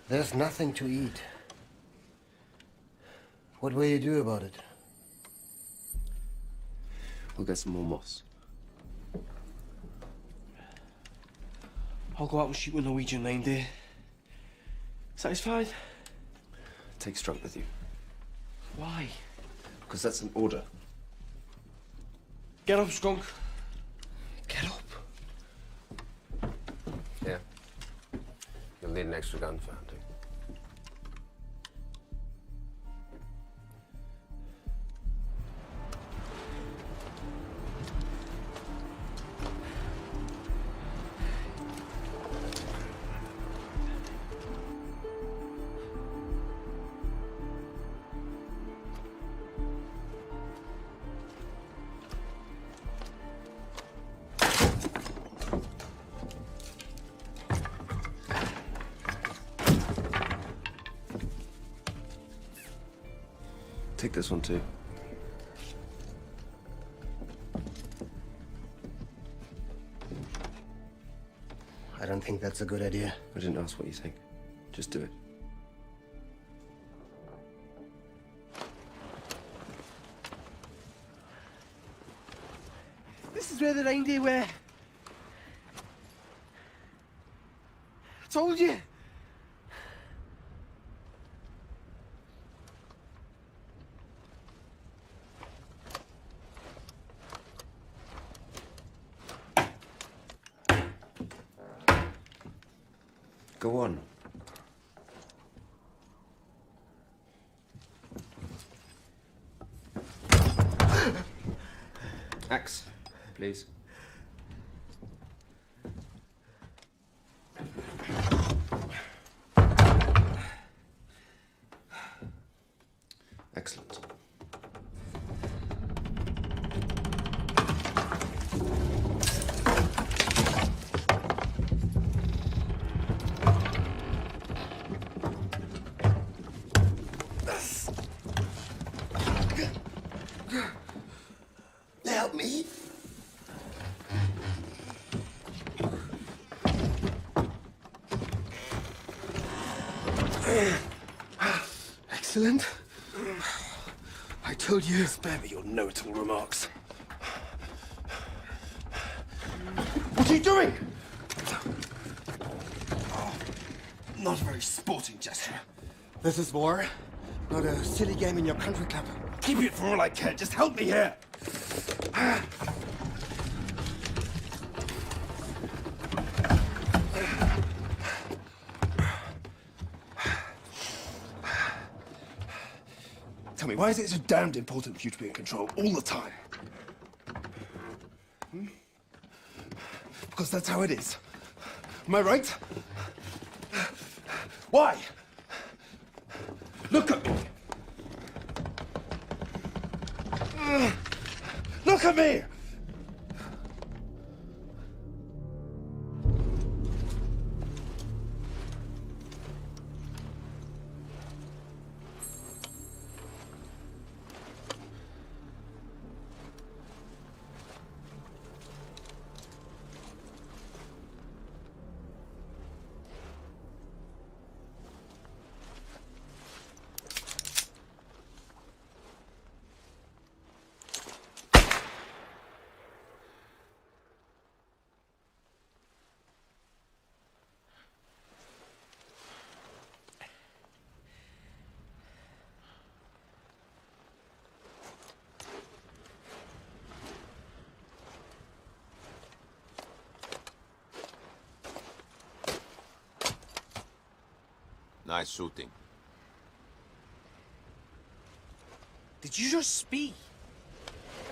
Speaker 1: There's nothing to eat. What will you do about it?
Speaker 6: We'll get some more moss.
Speaker 8: I'll go out and shoot a Norwegian reindeer. Satisfied?
Speaker 6: Take Strunk with you.
Speaker 8: Why?
Speaker 6: Because that's an order.
Speaker 8: Get up, skunk. Get up.
Speaker 6: Yeah. You'll need an extra gun for hunting. Take this one too.
Speaker 1: I don't think that's a good idea.
Speaker 6: I didn't ask what you think. Just do it.
Speaker 8: This is where the reindeer were. I told you.
Speaker 6: Go on. Axe, please. Excellent.
Speaker 1: Help me. Excellent. I told you.
Speaker 6: Spare me your know-it-all remarks.
Speaker 1: What are you doing?
Speaker 6: Not a very sporting gesture.
Speaker 1: This is war, not a silly game in your country club.
Speaker 6: Keep it for all I care. Just help me here. Tell me, why is it so damned important for you to be in control all the time? Because that's how it is. Am I right? Why? Look at me! Look at me!
Speaker 2: Nice shooting.
Speaker 8: Did you just speak?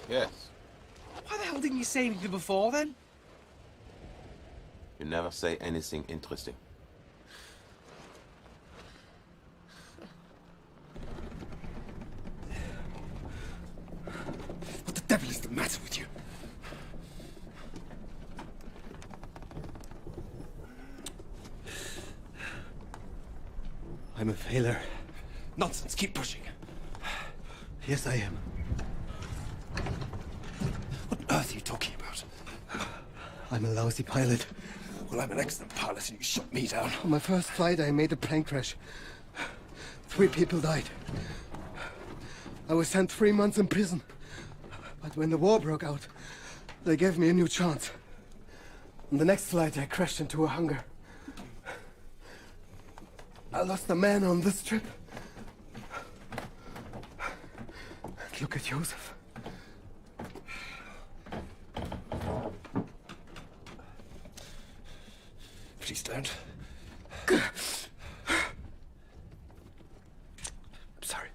Speaker 2: Yes.
Speaker 8: Why the hell didn't you say anything before then?
Speaker 2: You never say anything interesting.
Speaker 1: What the devil is the matter with you? I'm a failure.
Speaker 6: Nonsense, keep pushing.
Speaker 1: Yes, I am.
Speaker 6: What on earth are you talking about?
Speaker 1: I'm a lousy pilot.
Speaker 6: Well, I'm an excellent pilot and you shot me down.
Speaker 1: On my first flight, I made a plane crash. 3 people died. I was sent 3 months in prison. But when the war broke out, they gave me a new chance. On the next flight, I crashed into a hangar. I lost a man on this trip. And look at Joseph.
Speaker 6: Please don't.
Speaker 1: Sorry.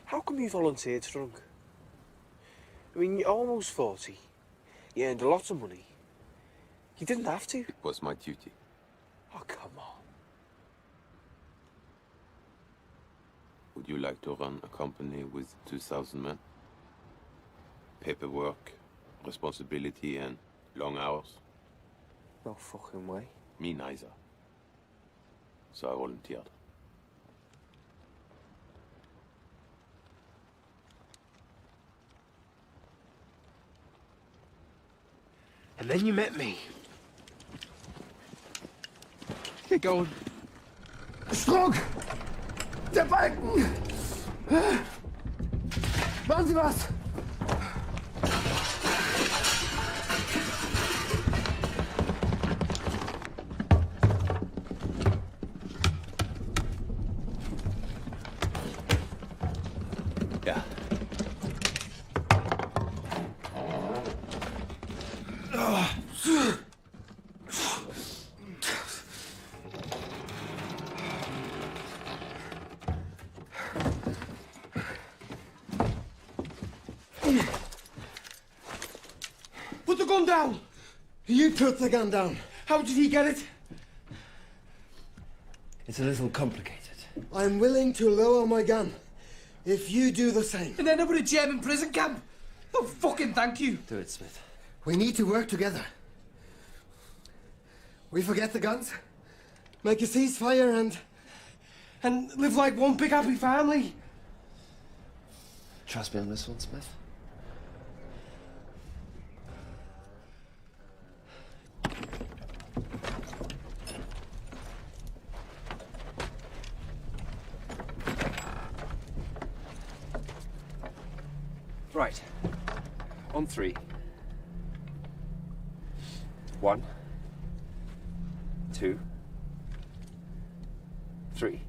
Speaker 7: How come you volunteered to drunk? I mean, you're almost 40. You earned a lot of money. You didn't have to.
Speaker 2: It was my duty.
Speaker 7: Oh, come on.
Speaker 2: Would you like to run a company with 2,000 men? Paperwork, responsibility, and long hours?
Speaker 7: No fucking way.
Speaker 2: Me neither. So I volunteered.
Speaker 7: And then you met me. Get going.
Speaker 1: Strunk! Der Balken! Machen Sie was!
Speaker 2: Ja.
Speaker 8: Put the gun down!
Speaker 1: You put the gun down.
Speaker 8: How did he get it?
Speaker 6: It's a little complicated.
Speaker 1: I'm willing to lower my gun if you do the same.
Speaker 8: And end up in a German prison camp? Oh, fucking thank you.
Speaker 6: Do it, Smith.
Speaker 1: We need to work together. We forget the guns, make a ceasefire,
Speaker 8: And live like one big happy family.
Speaker 6: Trust me on this one, Smith. Right. On 3. 1, 2, 3.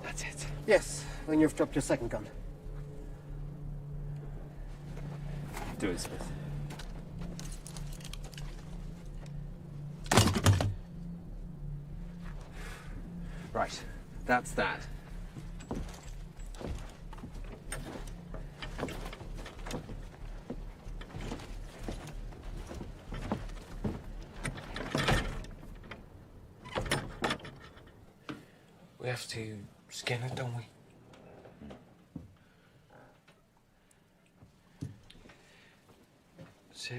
Speaker 7: That's it.
Speaker 1: yes, when you've dropped your second gun.
Speaker 6: Do it, Smith.
Speaker 7: Right. That's that.
Speaker 8: We have to skin it, don't we? So,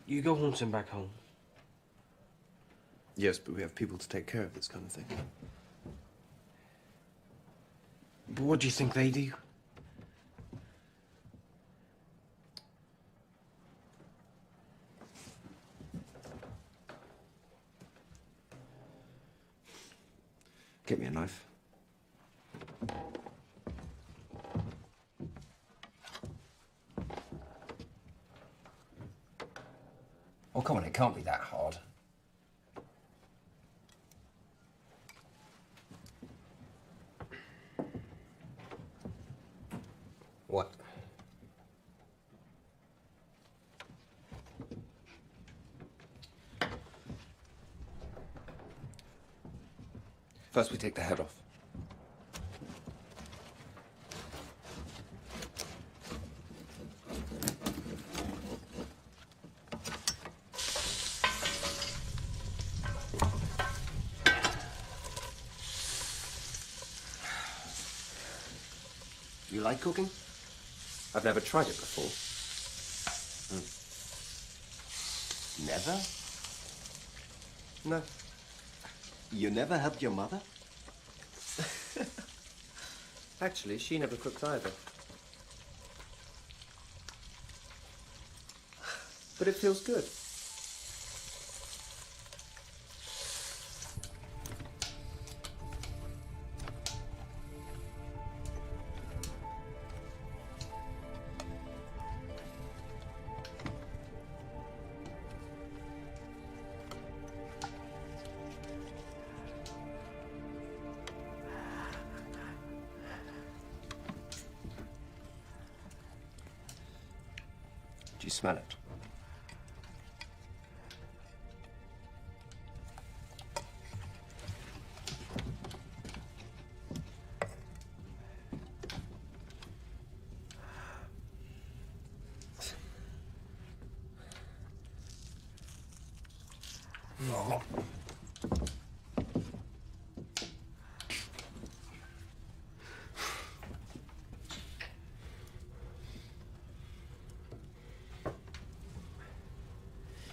Speaker 8: you go hunting back home.
Speaker 6: Yes, but we have people to take care of this kind of thing.
Speaker 8: But what do you think they do?
Speaker 6: Get me a knife.
Speaker 10: Oh, come on, it can't be that hard.
Speaker 6: First we take the head off.
Speaker 1: You like cooking?
Speaker 6: I've never tried it before.
Speaker 1: Never?
Speaker 6: No.
Speaker 1: You never helped your mother?
Speaker 6: Actually, she never cooked either. But it feels good. Do you smell it?
Speaker 1: No.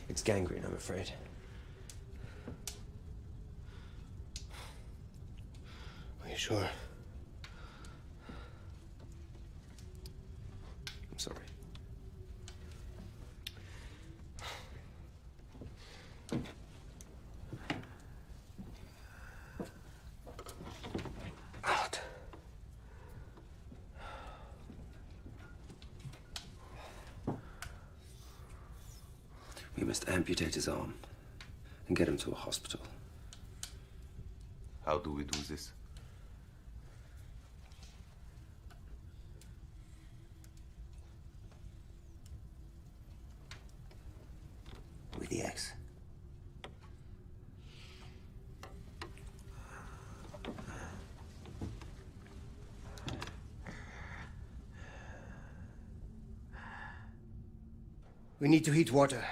Speaker 6: It's gangrene, I'm afraid.
Speaker 1: Are you sure?
Speaker 6: I'm sorry.
Speaker 1: Out.
Speaker 6: We must amputate his arm and get him to a hospital.
Speaker 2: How do we do this?
Speaker 1: With the axe. We need to heat water.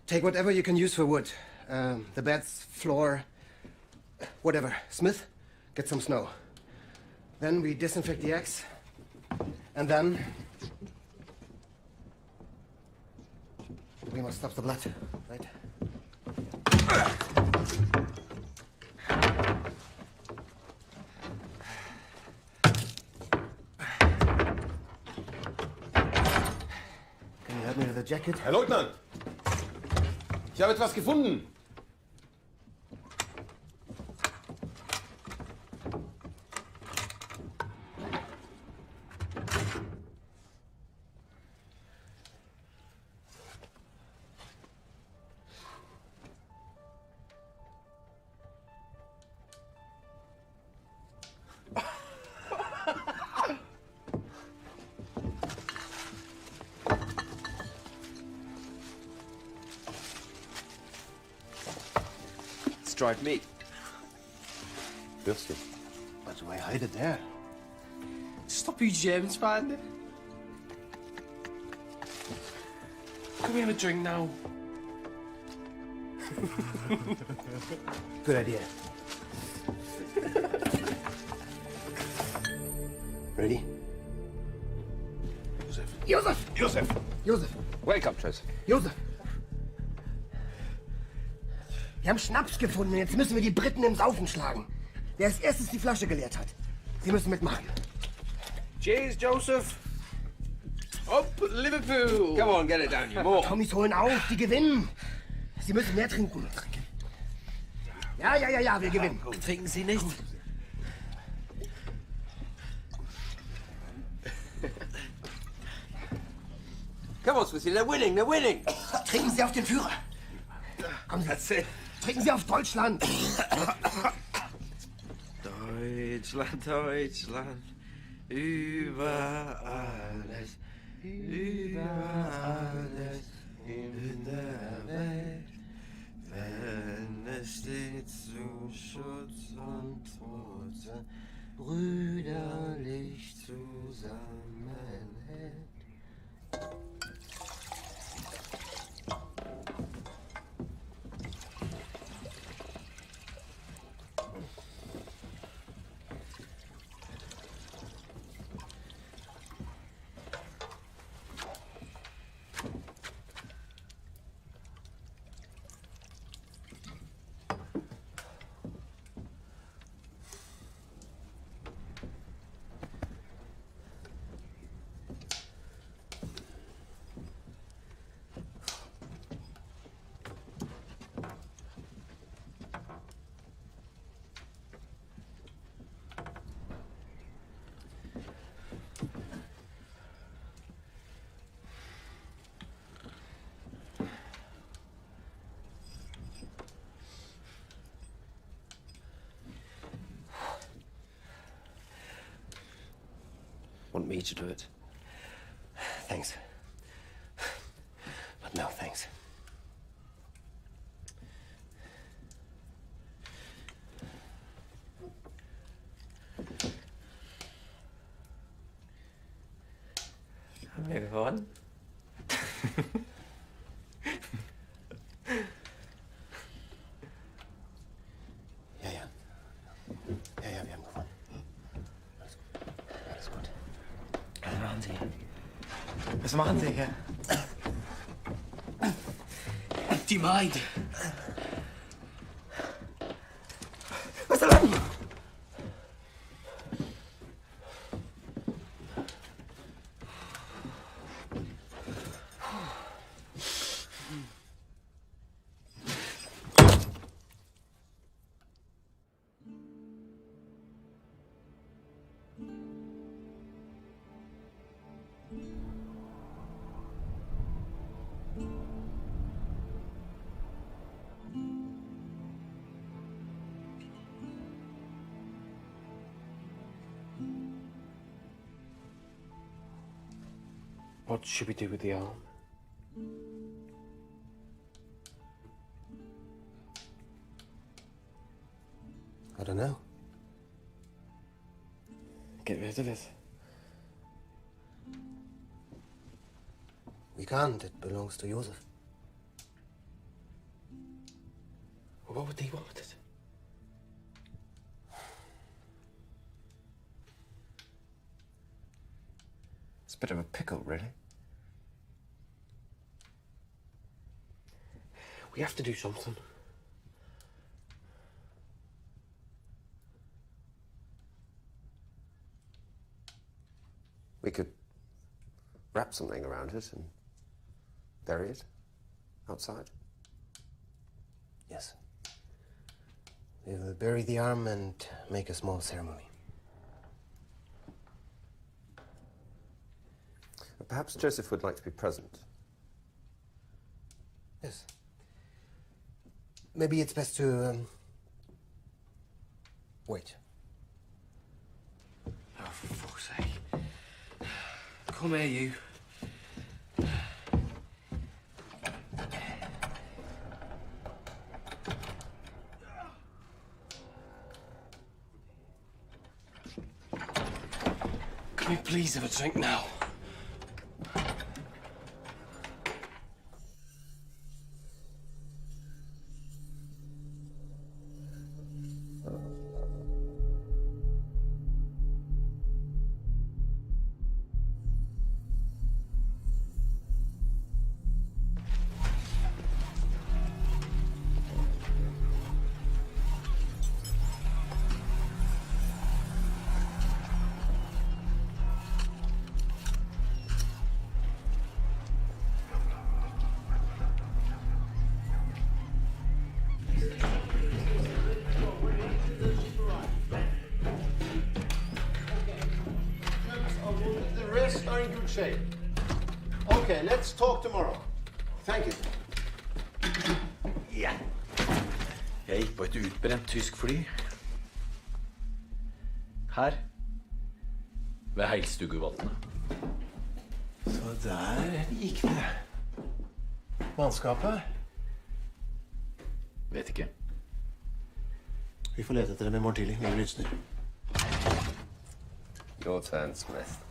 Speaker 1: Take whatever you can use for wood. The beds, floor, whatever. Smith, get some snow. Then we disinfect the axe. And then we must stop the blood, right? Can you help me with the jacket?
Speaker 2: Herr Leutnant! Ich habe etwas gefunden!
Speaker 6: Dried meat.
Speaker 2: Wirst du?
Speaker 1: But why hide it there?
Speaker 8: Stop you Germans finding. Can we have a drink now?
Speaker 1: Good idea. Ready? Josef!
Speaker 2: Josef!
Speaker 1: Josef!
Speaker 6: Wake up, Joseph.
Speaker 1: Josef! Wir haben Schnaps gefunden und jetzt müssen wir die Briten im Saufen schlagen. Wer als erstes die Flasche geleert hat. Sie müssen mitmachen.
Speaker 7: Cheers, Joseph. Up Liverpool.
Speaker 6: Come on, get it down, you more.
Speaker 1: Tommys holen auf, die gewinnen. Sie müssen mehr trinken. Ja, wir gewinnen.
Speaker 3: Trinken Sie nicht.
Speaker 6: Come on, Swissy, they're winning, they're winning.
Speaker 1: Trinken Sie auf den Führer. Kommen Sie.
Speaker 6: That's it.
Speaker 1: Trinken Sie auf Deutschland.
Speaker 3: Deutschland, Deutschland, über alles, über alles in der Welt, wenn es steht zu Schutz und
Speaker 9: brüderlich zusammenhält.
Speaker 6: Want me to do it?
Speaker 9: Thanks. But no thanks.
Speaker 3: Haben wir gewonnen?
Speaker 9: Ja, ja. Ja, ja, wir haben gewonnen. Alles gut.
Speaker 3: Was machen Sie hier? Was machen Sie hier?
Speaker 8: Die Maid.
Speaker 3: Was soll das?
Speaker 7: What should we do with the arm?
Speaker 9: I don't know.
Speaker 7: Get rid of it.
Speaker 9: We can't. It belongs to Joseph.
Speaker 7: Well, what would he want with it?
Speaker 6: It's a bit of a pickle, really.
Speaker 7: We have to do something.
Speaker 6: We could wrap something around it and bury it outside.
Speaker 9: Yes. We will bury the arm and make a small ceremony.
Speaker 6: Perhaps Joseph would like to be present.
Speaker 9: Yes. Maybe it's best to wait.
Speaker 8: Oh, for fuck's sake. Come here, you. Can we please have a drink now?
Speaker 1: Are in good shape. Okay, let's talk tomorrow. Thank you.
Speaker 11: Ja. Jeg gikk på et utbrent tysk fly. Her. Ved Heilstuggevatnet.
Speaker 9: Så der gikk det. Mannskapet?
Speaker 11: Vet ikke.
Speaker 9: Vi får lete etter dem i morgen tidlig. Med lysner.
Speaker 6: Your turn, Smith.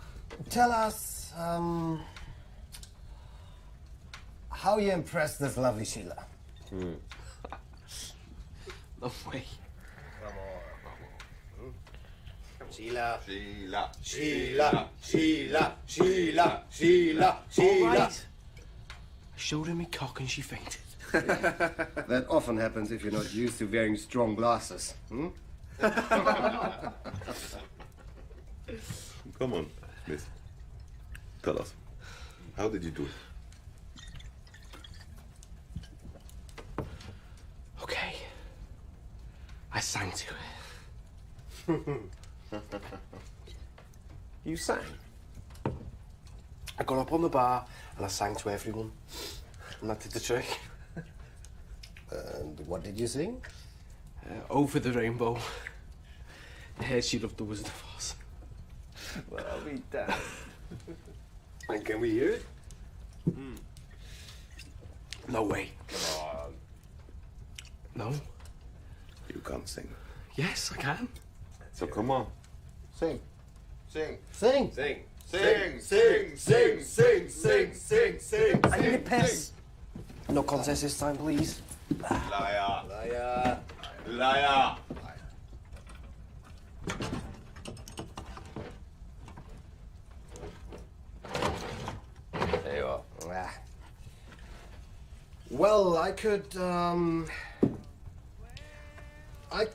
Speaker 9: Tell us, how you impressed this lovely Sheila?
Speaker 7: No way.
Speaker 9: Sheila.
Speaker 2: Sheila.
Speaker 9: Sheila. Sheila. Sheila. Sheila. Sheila.
Speaker 7: All right. I showed her me cock and she fainted.
Speaker 1: That often happens if you're not used to wearing strong glasses. Hmm?
Speaker 2: Come on, Smith. Tell us. How did you do it?
Speaker 7: Okay. I sang to it.
Speaker 6: You sang?
Speaker 7: I got up on the bar and I sang to everyone. And that did the trick.
Speaker 9: And what did you sing?
Speaker 7: Over the rainbow. I heard she loved the Wizard of Oz.
Speaker 6: Well, I'll be damned.
Speaker 1: And can we hear it?
Speaker 7: No way.
Speaker 2: Come on.
Speaker 7: No?
Speaker 2: You can't sing.
Speaker 7: Yes, I can.
Speaker 2: So come on.
Speaker 1: Sing.
Speaker 2: Sing.
Speaker 9: Sing.
Speaker 2: Sing.
Speaker 1: Sing, sing, sing, sing, sing, sing, sing.
Speaker 7: I need a piss. No contest this time, please.
Speaker 2: Liar.
Speaker 9: Liar.
Speaker 2: Liar.
Speaker 6: There you are.
Speaker 9: Ah.
Speaker 1: Well, I could, I...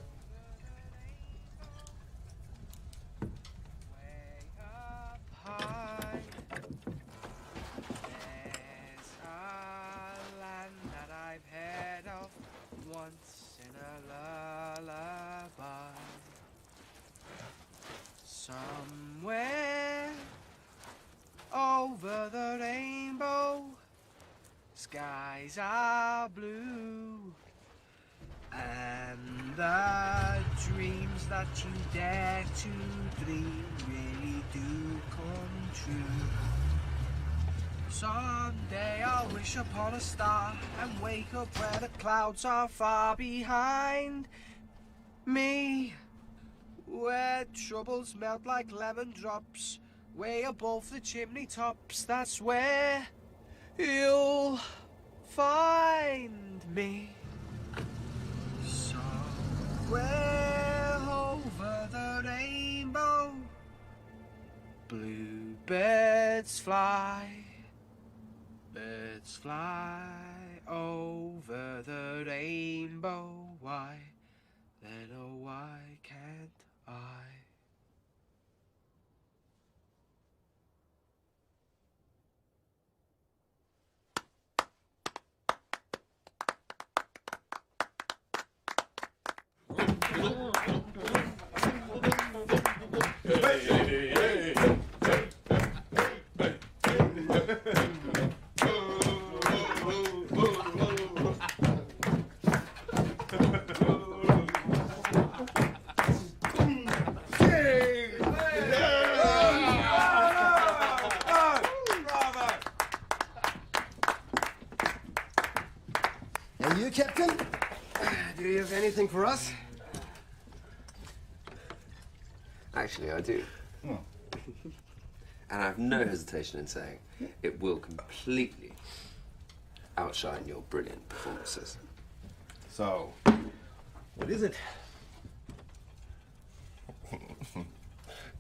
Speaker 7: Once in a lullaby, somewhere over the rainbow, skies are blue, and the dreams that you dare to dream really do come true. Someday I'll wish upon a star and wake up where the clouds are far behind me, where troubles melt like lemon drops way above the chimney tops. That's where you'll find me, somewhere over the rainbow. Bluebirds fly, birds fly over the rainbow. Why, then oh why can't I?
Speaker 1: And you, Captain? Do you have anything for us?
Speaker 6: Actually, I do. And I have no hesitation in saying it will completely outshine your brilliant performances.
Speaker 1: So, what is it?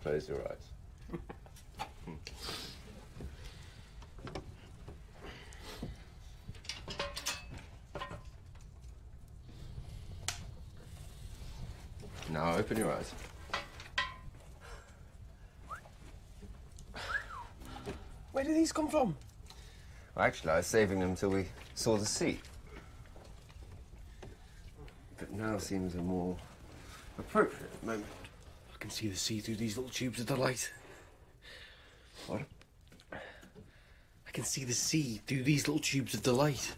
Speaker 6: Close your eyes. Now open your eyes.
Speaker 7: Where did these come from?
Speaker 6: Well, actually, I was saving them till we saw the sea. But now seems a more appropriate moment.
Speaker 7: I can see the sea through these little tubes of the light.
Speaker 6: What?
Speaker 7: I can see the sea through these little tubes of the light.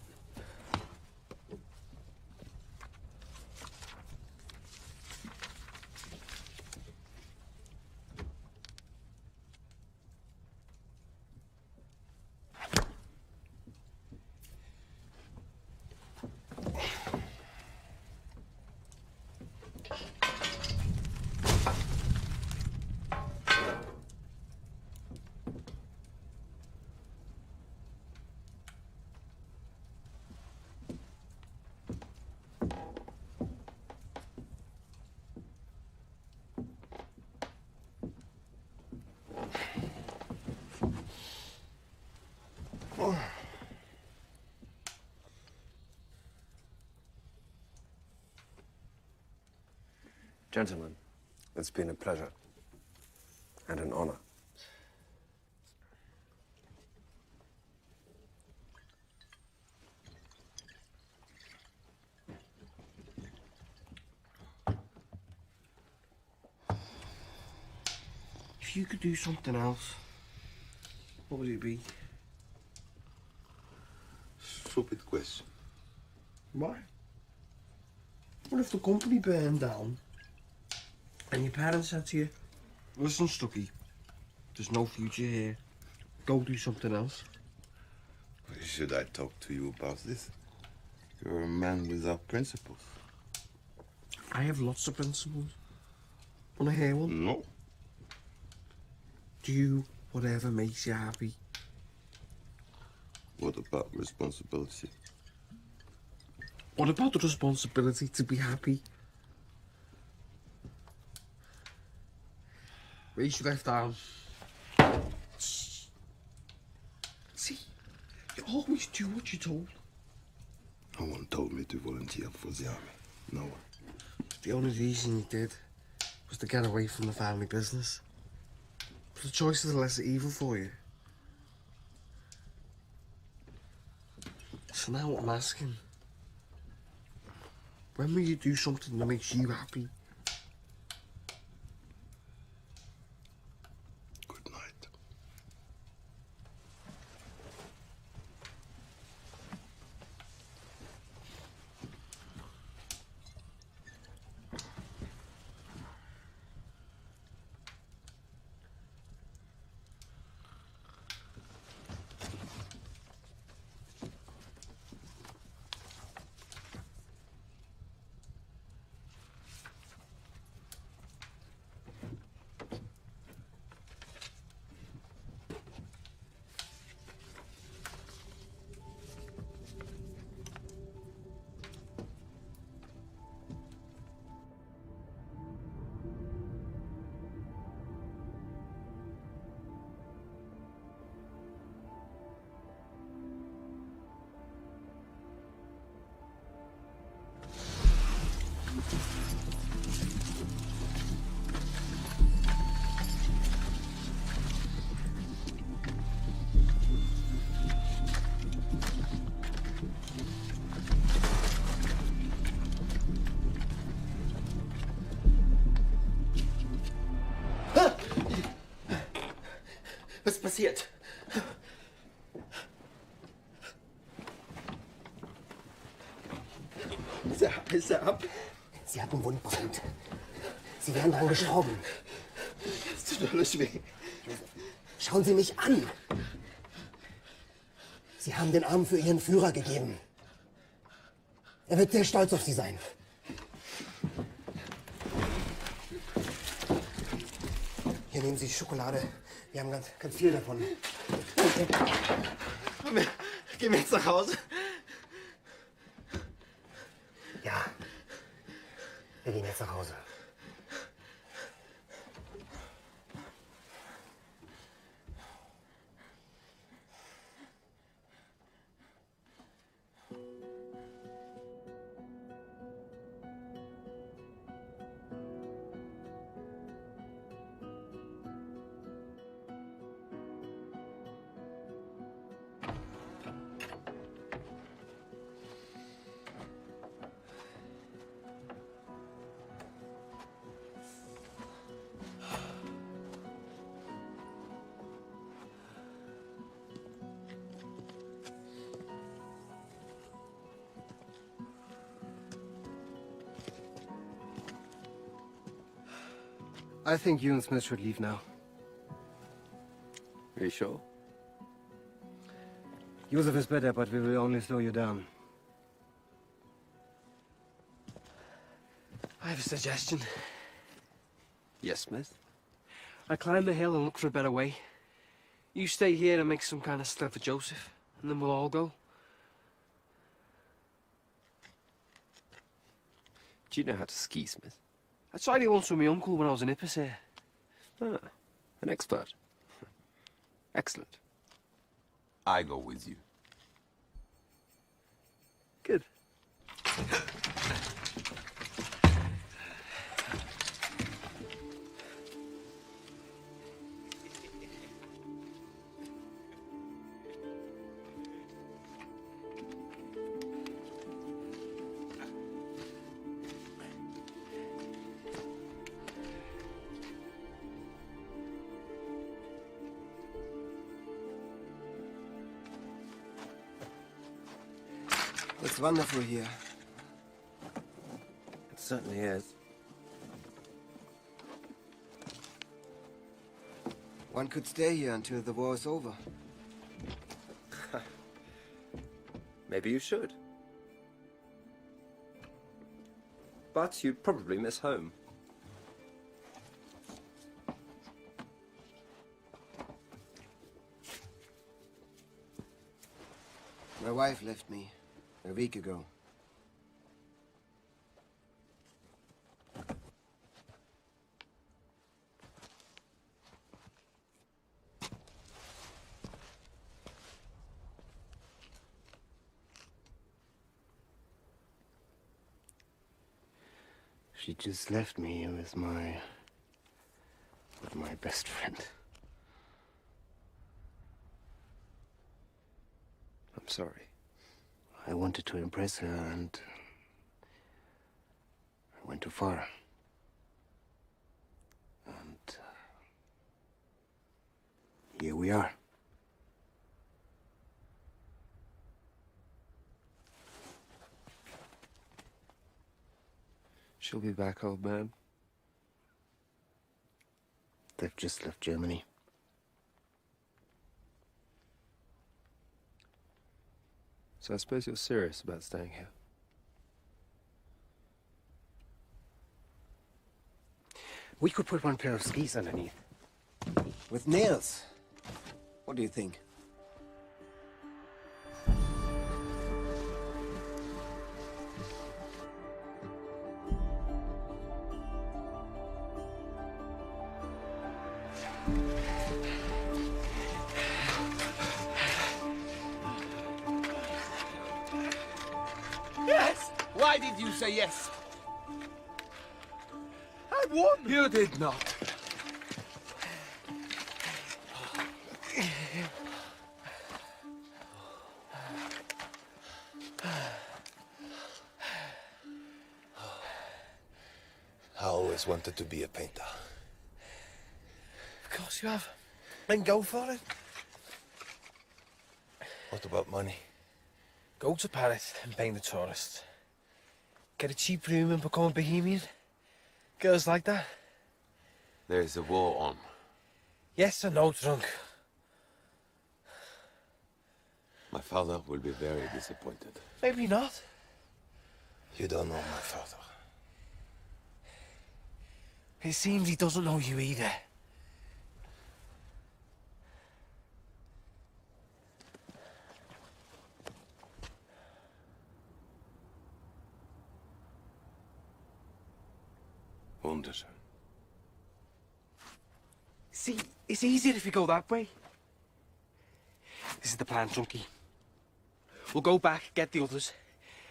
Speaker 6: Gentlemen, it's been a pleasure and an honor.
Speaker 8: If you could do something else, what would it be?
Speaker 12: Stupid question.
Speaker 8: Why? What if the company burned down and your parents said to you, listen, Stucky, there's no future here. Go do something else.
Speaker 12: Why should I talk to you about this? You're a man without principles.
Speaker 8: I have lots of principles. Want to hear one?
Speaker 12: No.
Speaker 8: Do whatever makes you happy.
Speaker 12: What about responsibility?
Speaker 8: What about the responsibility to be happy? Raise your left arm. See, you always do what you're told.
Speaker 12: No one told me to volunteer for the army. No one.
Speaker 8: The only reason you did was to get away from the family business. But the choice is the lesser evil for you. So now what I'm asking, when will you do something that makes you happy?
Speaker 12: Good night.
Speaker 8: Was ist passiert? Ist er ab?
Speaker 9: Sie hat einen Wundbrand. Sie wären dran gestorben.
Speaker 8: Es tut alles weh.
Speaker 9: Schauen Sie mich an. Sie haben den Arm für Ihren Führer gegeben. Er wird sehr stolz auf Sie sein. Hier nehmen Sie Schokolade. Wir haben ganz viel davon.
Speaker 8: Gehen wir jetzt nach Hause?
Speaker 9: Ja. Wir gehen jetzt nach Hause.
Speaker 1: I think you and Smith should leave now.
Speaker 6: Are you sure?
Speaker 1: Joseph is better, but we will only slow you down.
Speaker 8: I have a suggestion.
Speaker 6: Yes, Smith?
Speaker 8: I climb the hill and look for a better way. You stay here and make some kind of slip for Joseph, and then we'll all go.
Speaker 6: Do you know how to ski, Smith?
Speaker 8: I tried it once with my uncle when I was in Ippas here.
Speaker 6: Ah, an expert. Excellent.
Speaker 2: I go with you.
Speaker 8: Good.
Speaker 1: It's wonderful here.
Speaker 6: It certainly is.
Speaker 1: One could stay here until the war is over.
Speaker 6: Maybe you should. But you'd probably miss home.
Speaker 1: My wife left me a week ago. She just left me with my best friend.
Speaker 6: I'm sorry.
Speaker 1: I wanted to impress her and I went too far. And here we are.
Speaker 6: She'll be back, old man.
Speaker 1: They've just left Germany.
Speaker 6: So I suppose you're serious about staying here.
Speaker 1: We could put one pair of skis underneath. With nails. What do you think?
Speaker 4: Yes!
Speaker 5: Why did you say yes?
Speaker 4: I won!
Speaker 5: You did not.
Speaker 12: I always wanted to be a painter.
Speaker 8: Of course you have. Then go for it.
Speaker 12: What about money?
Speaker 8: Go to Paris and paint the tourist. Get a cheap room and become a bohemian. Girls like that.
Speaker 2: There is a war on.
Speaker 8: Yes, I know, drunk.
Speaker 2: My father will be very disappointed.
Speaker 8: Maybe not.
Speaker 12: You don't know my father.
Speaker 8: It seems he doesn't know you either.
Speaker 2: Wunderschön.
Speaker 8: See, it's easier if you go that way. This is the plan, Drunky. We'll go back, get the others.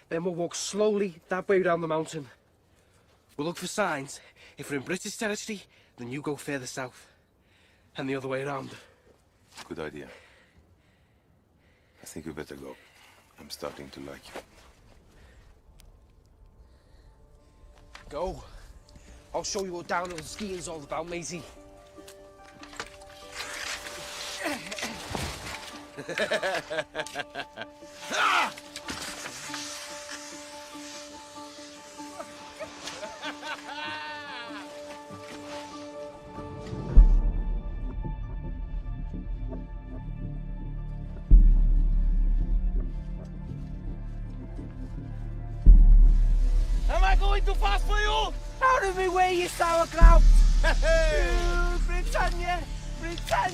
Speaker 8: Then we'll walk slowly that way down the mountain. We'll look for signs. If we're in British territory, then you go further south. And the other way around.
Speaker 2: Good idea. I think we better go. I'm starting to like you.
Speaker 8: Go. I'll show you what downhill skiing's all about, matey.
Speaker 4: Am I going too fast for you?
Speaker 7: Out of me way, you sauerkraut!
Speaker 4: Hey!
Speaker 7: Britannia! Britannia!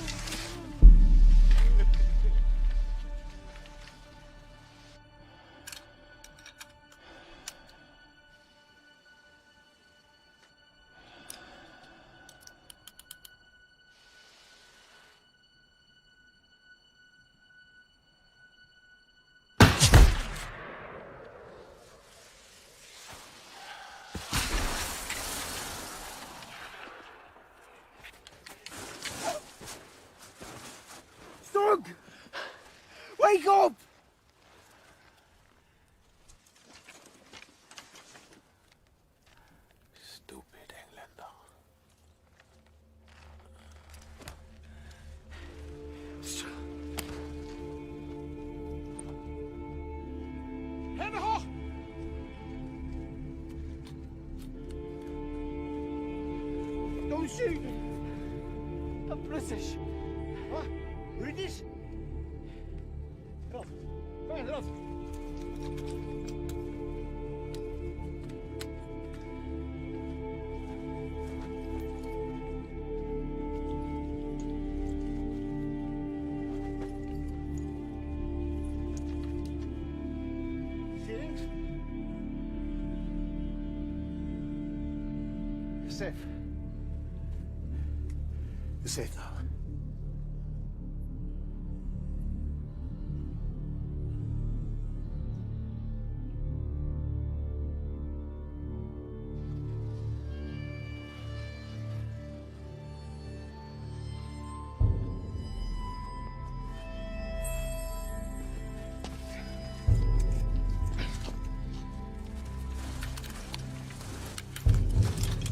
Speaker 4: Doug! Wake up!
Speaker 2: Stupid Engländer.
Speaker 4: Hände hoch! Don't shoot! I'm British. What? British? Get off. Come on, get off. Feelings? You're safe. You're safe now.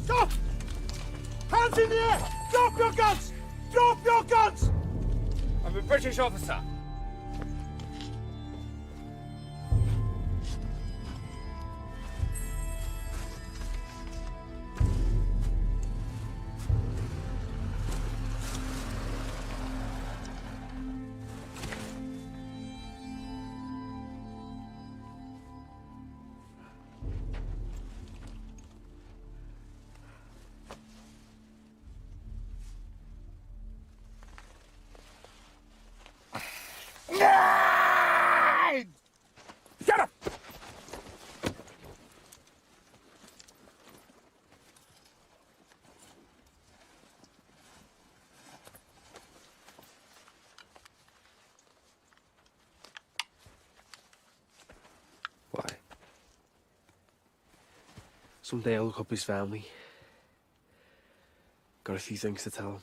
Speaker 4: Stop! Hands in the air! Drop your guns! Drop your guns!
Speaker 5: I'm a British officer.
Speaker 4: Get up!
Speaker 6: Why?
Speaker 8: Someday I'll look up his family. Got a few things to tell him.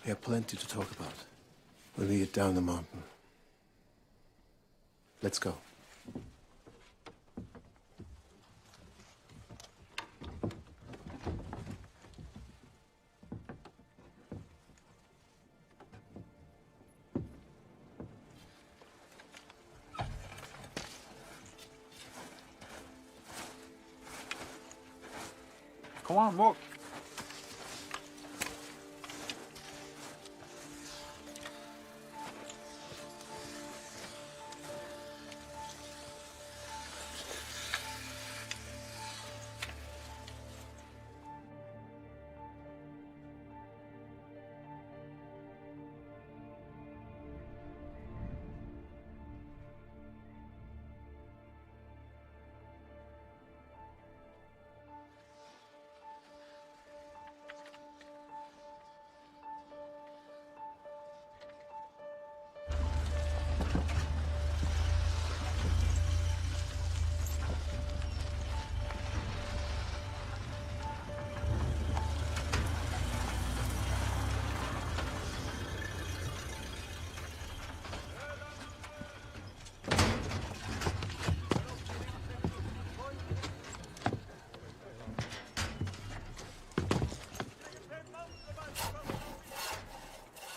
Speaker 9: We have plenty to talk about. We'll lead it down the mountain. Let's go.
Speaker 5: Come on, walk.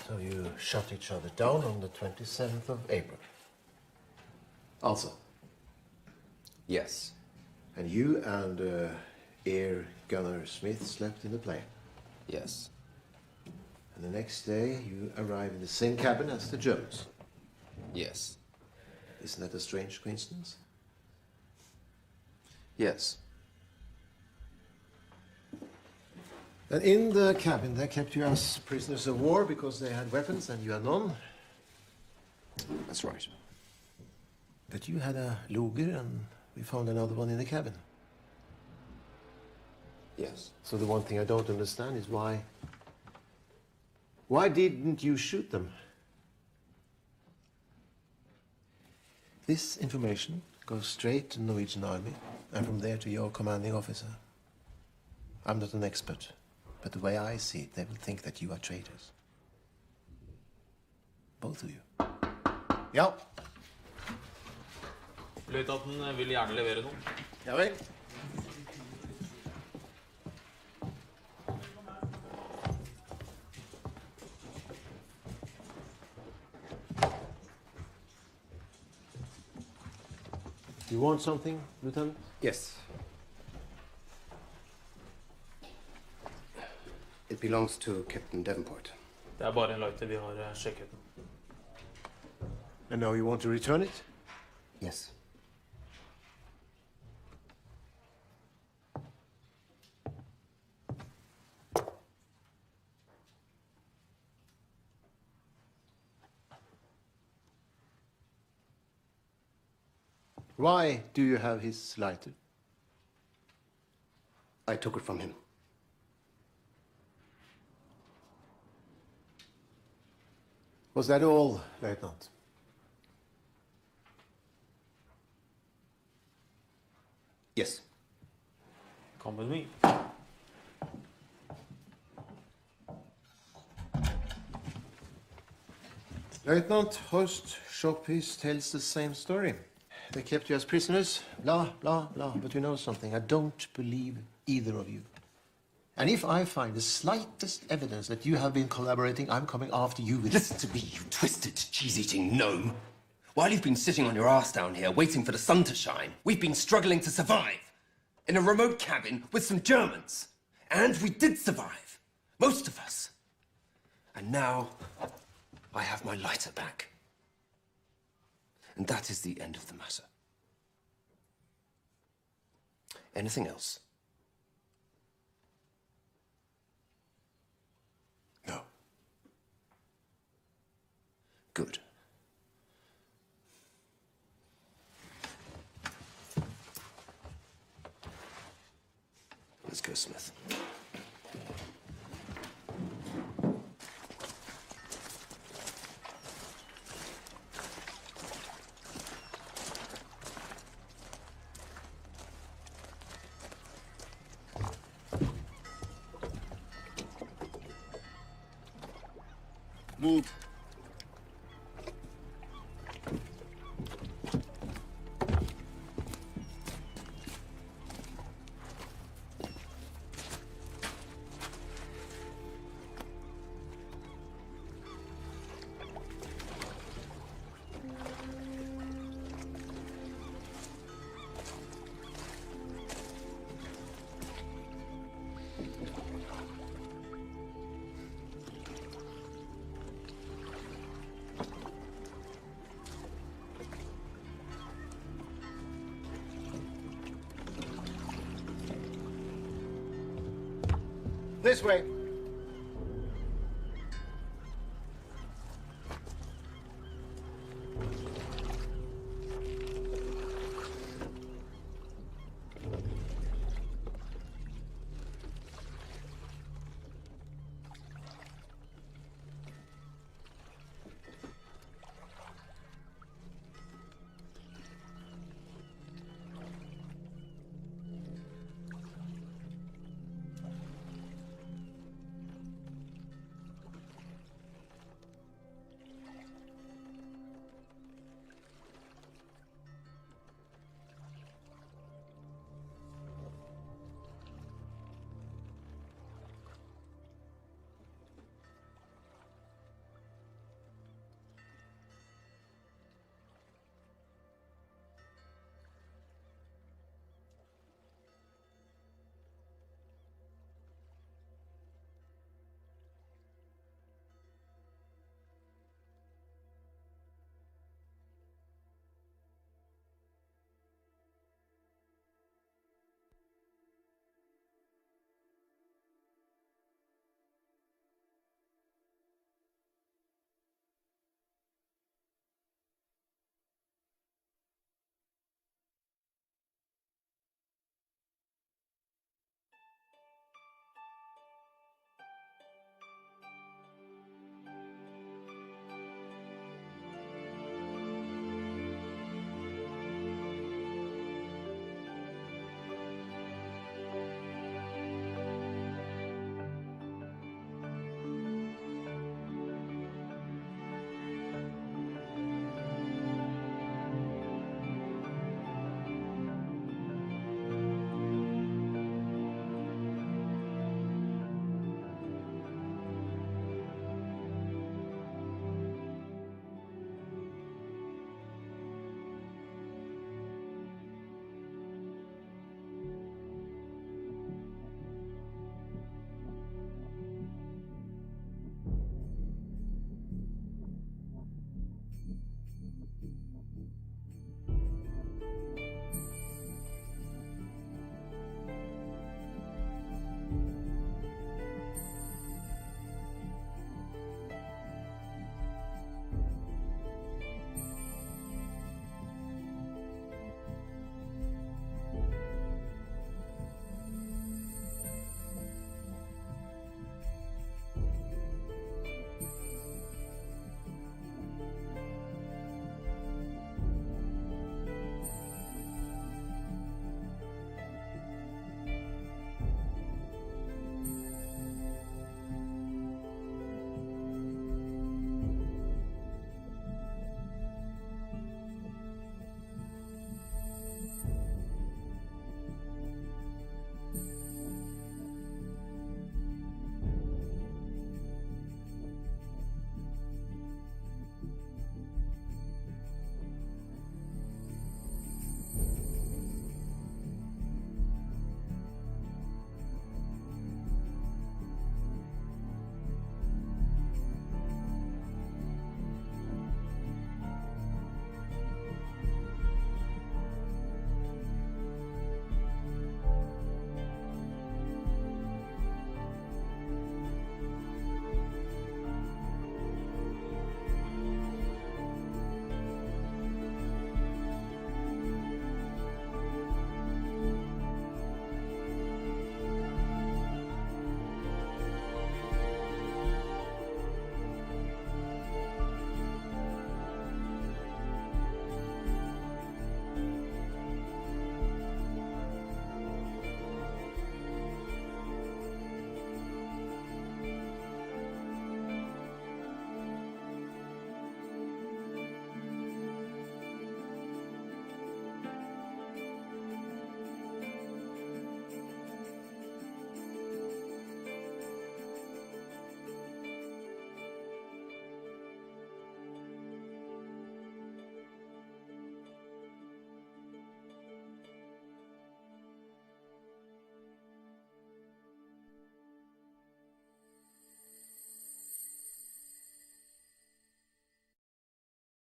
Speaker 9: So you shot each other down on the 27th of April. Also.
Speaker 6: Yes.
Speaker 9: And you and Air Gunner Smith slept in the plane.
Speaker 6: Yes.
Speaker 9: And the next day you arrive in the same cabin as the Germans.
Speaker 6: Yes.
Speaker 9: Isn't that a strange coincidence?
Speaker 6: Yes.
Speaker 9: And in the cabin they kept you as prisoners of war because they had weapons and you had none.
Speaker 6: That's right.
Speaker 9: But you had a Luger and we found another one in the cabin.
Speaker 6: Yes.
Speaker 9: So the one thing I don't understand is why didn't you shoot them? This information goes straight to the Norwegian Army and from there to your commanding officer. I'm not an expert, but the way I see it, they will think that you are traitors.
Speaker 11: Both of you.
Speaker 9: Ja.
Speaker 5: Løytnanten vil gjerne levere noe.
Speaker 9: Ja vel.
Speaker 11: You want something, Lieutenant?
Speaker 1: Yes. It belongs to Captain Davenport.
Speaker 5: Det er bare en lighter, vi har sjekket den.
Speaker 11: And now you want to return it?
Speaker 1: Yes.
Speaker 11: Why do you have his lighter?
Speaker 1: I took it from him.
Speaker 11: Was that all, Lieutenant?
Speaker 1: Yes.
Speaker 5: Come with me.
Speaker 11: Lieutenant, Horst Showpiece tells the same story. They kept you as prisoners, blah, blah, blah. But you know something, I don't believe either of you. And if I find the slightest evidence that you have been collaborating, I'm coming after you with...
Speaker 6: Listen to me, you twisted, cheese-eating gnome. While you've been sitting on your ass down here, waiting for the sun to shine, we've been struggling to survive. In a remote cabin with some Germans. And we did survive. Most of us. And now, I have my lighter back. And that is the end of the matter. Anything else?
Speaker 11: No.
Speaker 6: Good. Let's go, Smith.
Speaker 12: Move.
Speaker 11: This way.